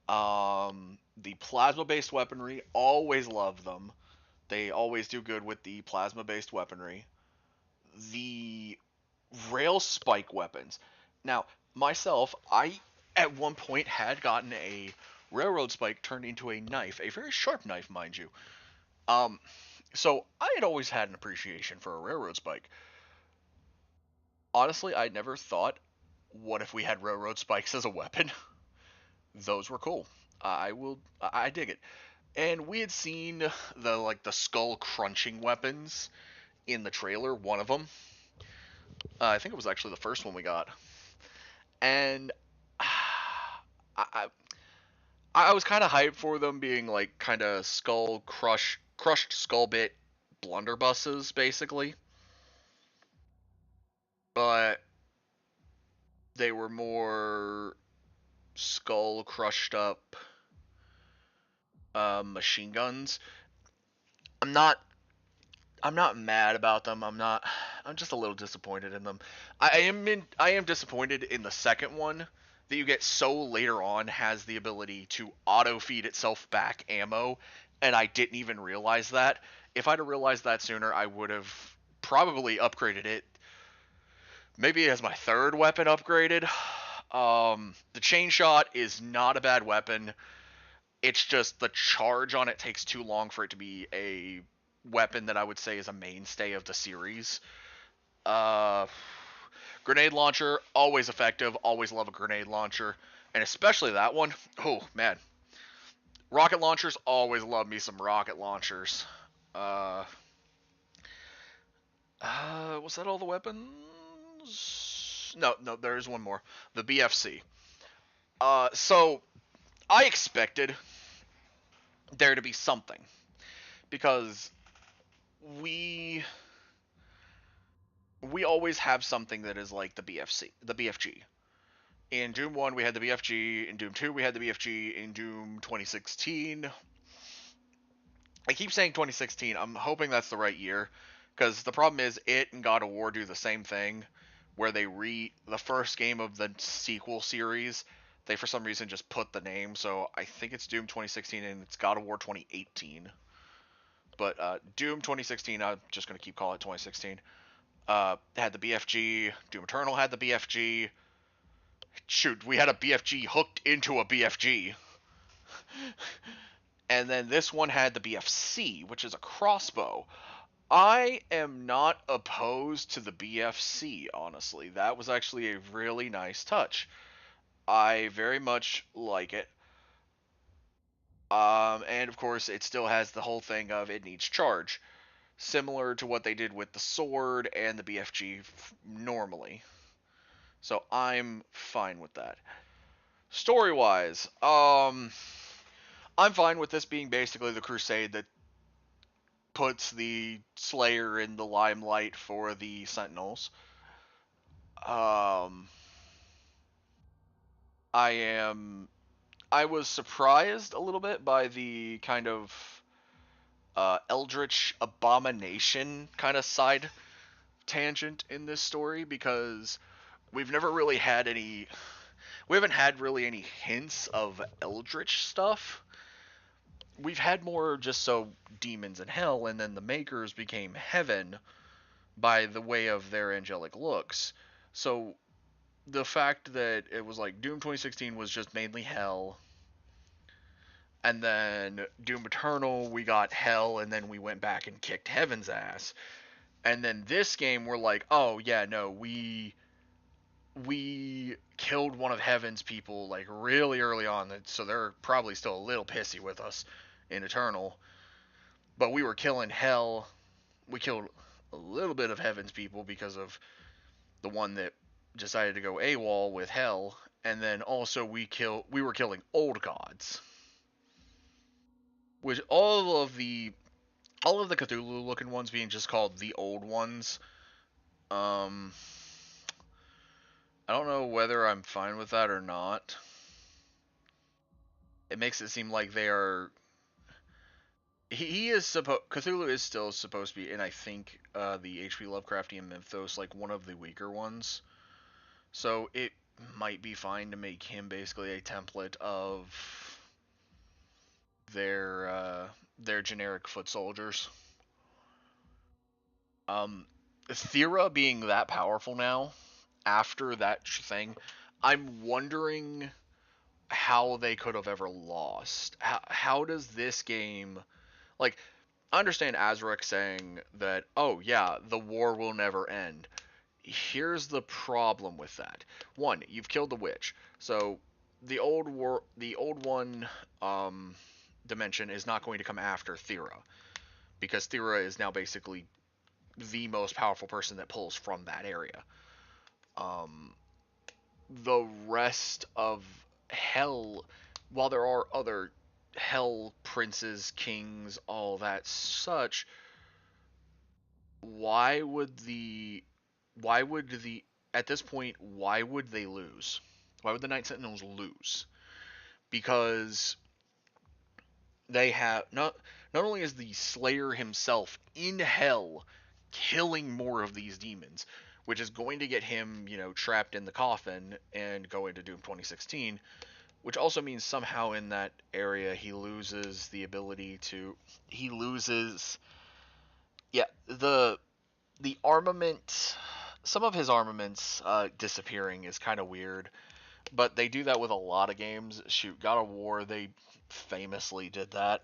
[SPEAKER 1] The plasma based weaponry, always love them. They always do good with the plasma based weaponry. The rail spike weapons. Now, myself, I at one point had gotten a railroad spike turned into a knife, a very sharp knife, mind you. So I had always had an appreciation for a railroad spike. Honestly, I never thought, what if we had railroad spikes as a weapon? Those were cool. I dig it. And we had seen the skull crunching weapons in the trailer, one of them. I think it was actually the first one we got. And I was kind of hyped for them being like kind of crushed skull bit blunderbusses, basically. But they were more skull crushed up machine guns. I'm not mad about them. I'm just a little disappointed in them. I am disappointed in the second one that you get so later on has the ability to auto feed itself back ammo, and I didn't even realize that. If I'd have realized that sooner, I would have probably upgraded it. Maybe as my third weapon upgraded. The chain shot is not a bad weapon. It's just the charge on it takes too long for it to be a weapon that I would say is a mainstay of the series. Grenade launcher, always effective. Always love a grenade launcher. And especially that one. Oh, man. Rocket launchers, always love me some rocket launchers. Was that all the weapons? No, there's one more. The BFC. So, I expected there to be something, because we always have something that is like the BFG. In Doom 1 we had the BFG, in Doom 2 we had the BFG, in Doom 2016. I keep saying 2016, I'm hoping that's the right year, because the problem is it and God of War do the same thing, where they the first game of the sequel series, they for some reason just put the name, so I think it's Doom 2016 and it's God of War 2018. But Doom 2016, I'm just going to keep calling it 2016, had the BFG, Doom Eternal had the BFG, shoot, we had a BFG hooked into a BFG. And then this one had the BFC, which is a crossbow. I am not opposed to the BFC, honestly. That was actually a really nice touch. I very much like it. And of course, it still has the whole thing of it needs charge, similar to what they did with the sword and the BFG normally. So I'm fine with that. Story-wise, I'm fine with this being basically the crusade that puts the Slayer in the limelight for the Sentinels. I was surprised a little bit by the kind of Eldritch Abomination kind of side tangent in this story, because we haven't had really any hints of Eldritch stuff. We've had more just so demons and hell, and then the makers became heaven by the way of their angelic looks. So the fact that it was like Doom 2016 was just mainly hell, and then Doom Eternal we got hell, and then we went back and kicked heaven's ass, and then this game we're like, oh yeah, no, we killed one of heaven's people like really early on, so they're probably still a little pissy with us in Eternal, but we were killing hell. We killed a little bit of heaven's people because of the one that decided to go AWOL with hell, and then also we were killing old gods, which all of the Cthulhu looking ones being just called the old ones. I don't know whether I'm fine with that or not. It makes it seem like they are. Cthulhu is still supposed to be, and I think the H.P. Lovecraftian mythos, like one of the weaker ones. So it might be fine to make him basically a template of their generic foot soldiers. Thera being that powerful now, after that thing, I'm wondering how they could have ever lost. How does this game... Like, I understand Azrac saying that, oh yeah, the war will never end. Here's the problem with that. One, you've killed the witch. So the old one dimension is not going to come after Thera, because Thera is now basically the most powerful person that pulls from that area. The rest of hell, while there are other hell princes, kings, all that such, why would at this point, why would they lose? Why would the Night Sentinels lose? Because they have not only is the Slayer himself in hell killing more of these demons, which is going to get him, trapped in the coffin and go into Doom 2016, which also means somehow in that area he loses the ability to... the armament... Some of his armaments disappearing is kind of weird, but they do that with a lot of games. Shoot, God of War, they famously did that.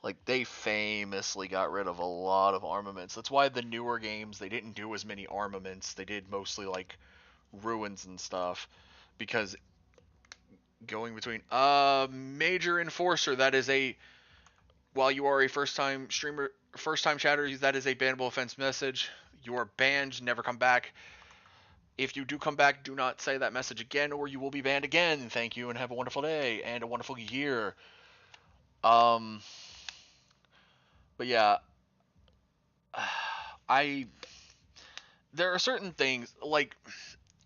[SPEAKER 1] Like, they famously got rid of a lot of armaments. That's why the newer games, they didn't do as many armaments. They did mostly, like, ruins and stuff. Because going between... Major Enforcer, that is a... While you are a first-time streamer, first-time chatter, that is a bannable offense message. You are banned, never come back. If you do come back, do not say that message again, or you will be banned again. Thank you, and have a wonderful day, and a wonderful year. But yeah, there are certain things, like,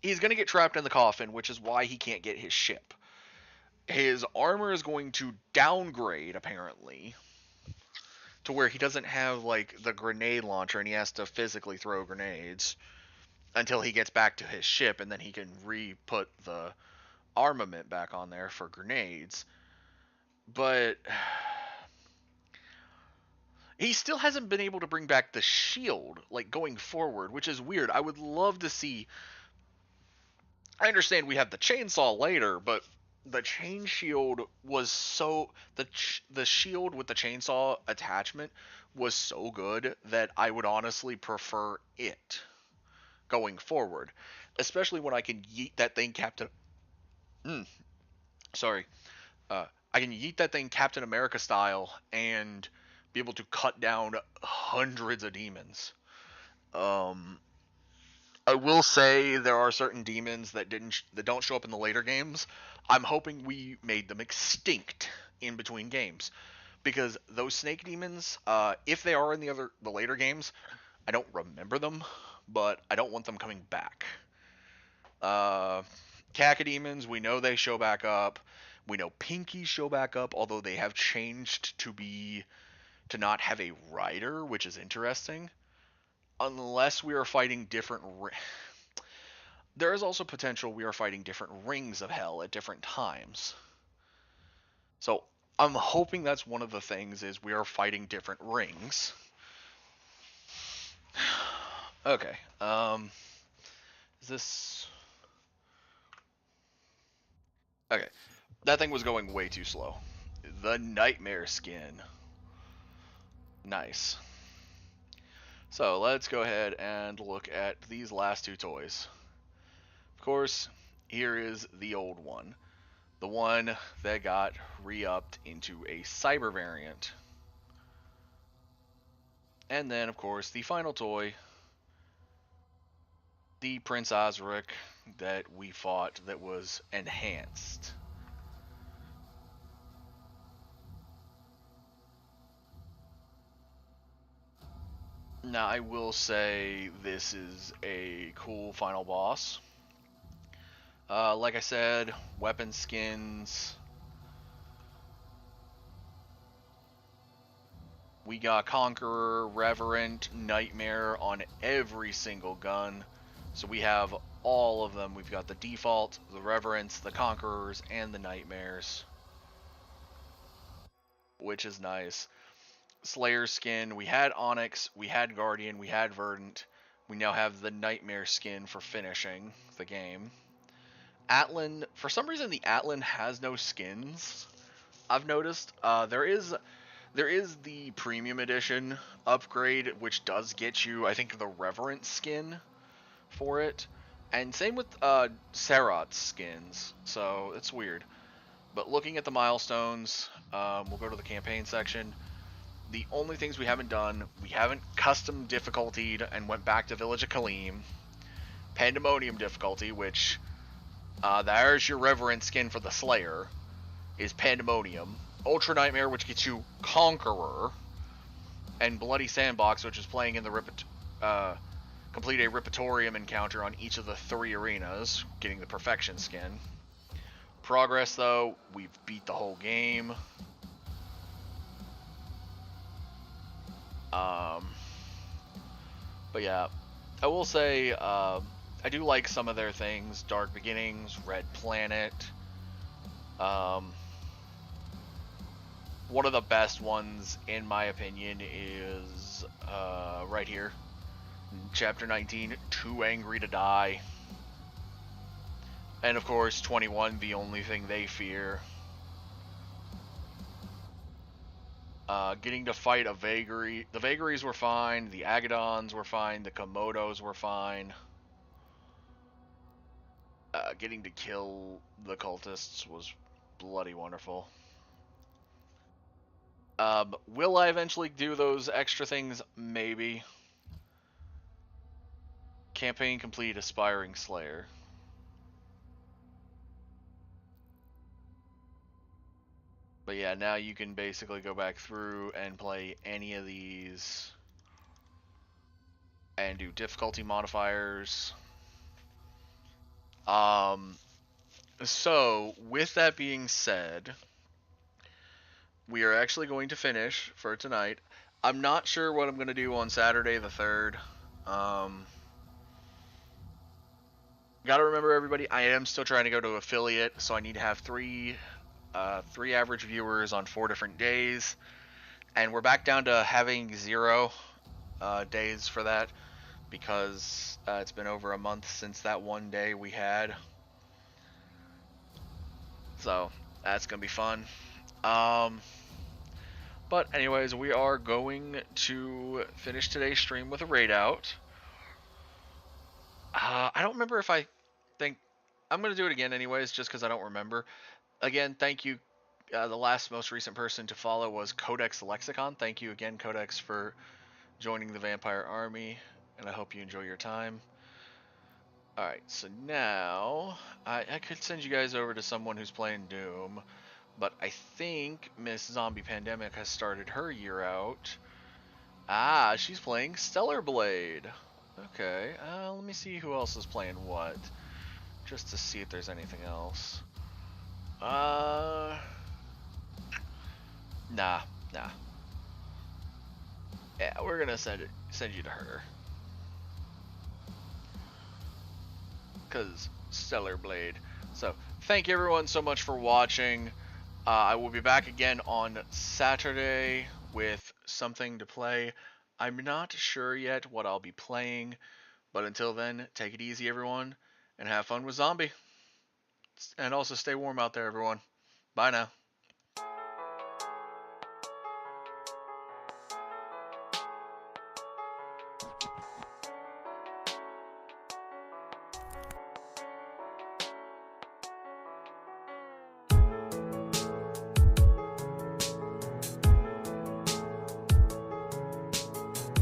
[SPEAKER 1] he's going to get trapped in the coffin, which is why he can't get his ship. His armor is going to downgrade, apparently, to where he doesn't have, like, the grenade launcher, and he has to physically throw grenades until he gets back to his ship, and then he can re-put the armament back on there for grenades. But he still hasn't been able to bring back the shield, like, going forward, which is weird. I would love to see... I understand we have the chainsaw later, but the chain shield was so... The shield with the chainsaw attachment was so good that I would honestly prefer it going forward. Especially when I can yeet that thing Captain... I can yeet that thing Captain America style and be able to cut down hundreds of demons. I will say there are certain demons that don't show up in the later games. I'm hoping we made them extinct in between games, because those snake demons, if they are in the later games, I don't remember them, but I don't want them coming back. Cacodemons, we know they show back up. We know Pinkies show back up, although they have changed to not have a rider, which is interesting. Unless we are fighting different... There is also potential we are fighting different rings of hell at different times. So I'm hoping that's one of the things, is we are fighting different rings. Okay. Is this... Okay. That thing was going way too slow. The Nightmare skin. Nice. So let's go ahead and look at these last two toys. Of course, here is the old one. The one that got re-upped into a cyber variant. And then, of course, the final toy, the Prince Osric that we fought that was enhanced. Now, I will say this is a cool final boss. Like I said, weapon skins. We got Conqueror, Reverent, Nightmare on every single gun. So we have all of them. We've got the default, the Reverents, the Conquerors, and the Nightmares, which is nice. Slayer skin, we had Onyx, we had Guardian, we had Verdant. We now have the Nightmare skin for finishing the game. Atlan, for some reason the Atlan has no skins, I've noticed. There is the premium edition upgrade, which does get you, I think, the Reverent skin for it. And same with Serot's skins, so it's weird. But looking at the milestones, we'll go to the campaign section. The only things we haven't done, we haven't custom difficultied and went back to Village of Kaleem. Pandemonium difficulty, which, there's your Reverent skin for the Slayer, is Pandemonium. Ultra Nightmare, which gets you Conqueror. And Bloody Sandbox, which is playing in the complete a Ripitorium encounter on each of the 3 arenas, getting the Perfection skin. Progress, though, we've beat the whole game. But yeah, I will say, I do like some of their things. Dark Beginnings, Red Planet. One of the best ones, in my opinion, is right here. Chapter 19, Too Angry to Die. And of course, 21, The Only Thing They Fear. Getting to fight a Vagary. The Vagaries were fine, the Agadons were fine, the Komodos were fine. Getting to kill the cultists was bloody wonderful. Will I eventually do those extra things? Maybe. Campaign complete, Aspiring Slayer. But yeah, now you can basically go back through and play any of these and do difficulty modifiers. So with that being said, we are actually going to finish for tonight. I'm not sure what I'm going to do on Saturday the 3rd. Gotta remember, everybody, I am still trying to go to affiliate, so I need to have three average viewers on 4 different days. And we're back down to having 0 days for that, because it's been over a month since that one day we had. So that's gonna be fun. But anyways, we are going to finish today's stream with a raid out. I don't remember if I think I'm gonna do it again anyways, just because I don't remember. Again, thank you. The most recent person to follow was Codex Lexicon. Thank you again, Codex, for joining the Vampire Army, and I hope you enjoy your time. Alright, so now I could send you guys over to someone who's playing Doom, but I think Miss Zombie Pandemic has started her year out. Ah, she's playing Stellar Blade. Okay, let me see who else is playing what, just to see if there's anything else. Nah. Yeah, we're gonna send you to her. Cause Stellar Blade. So thank you everyone so much for watching. I will be back again on Saturday with something to play. I'm not sure yet what I'll be playing, but until then, take it easy everyone, and have fun with Zombie. And also stay warm out there everyone. Bye now.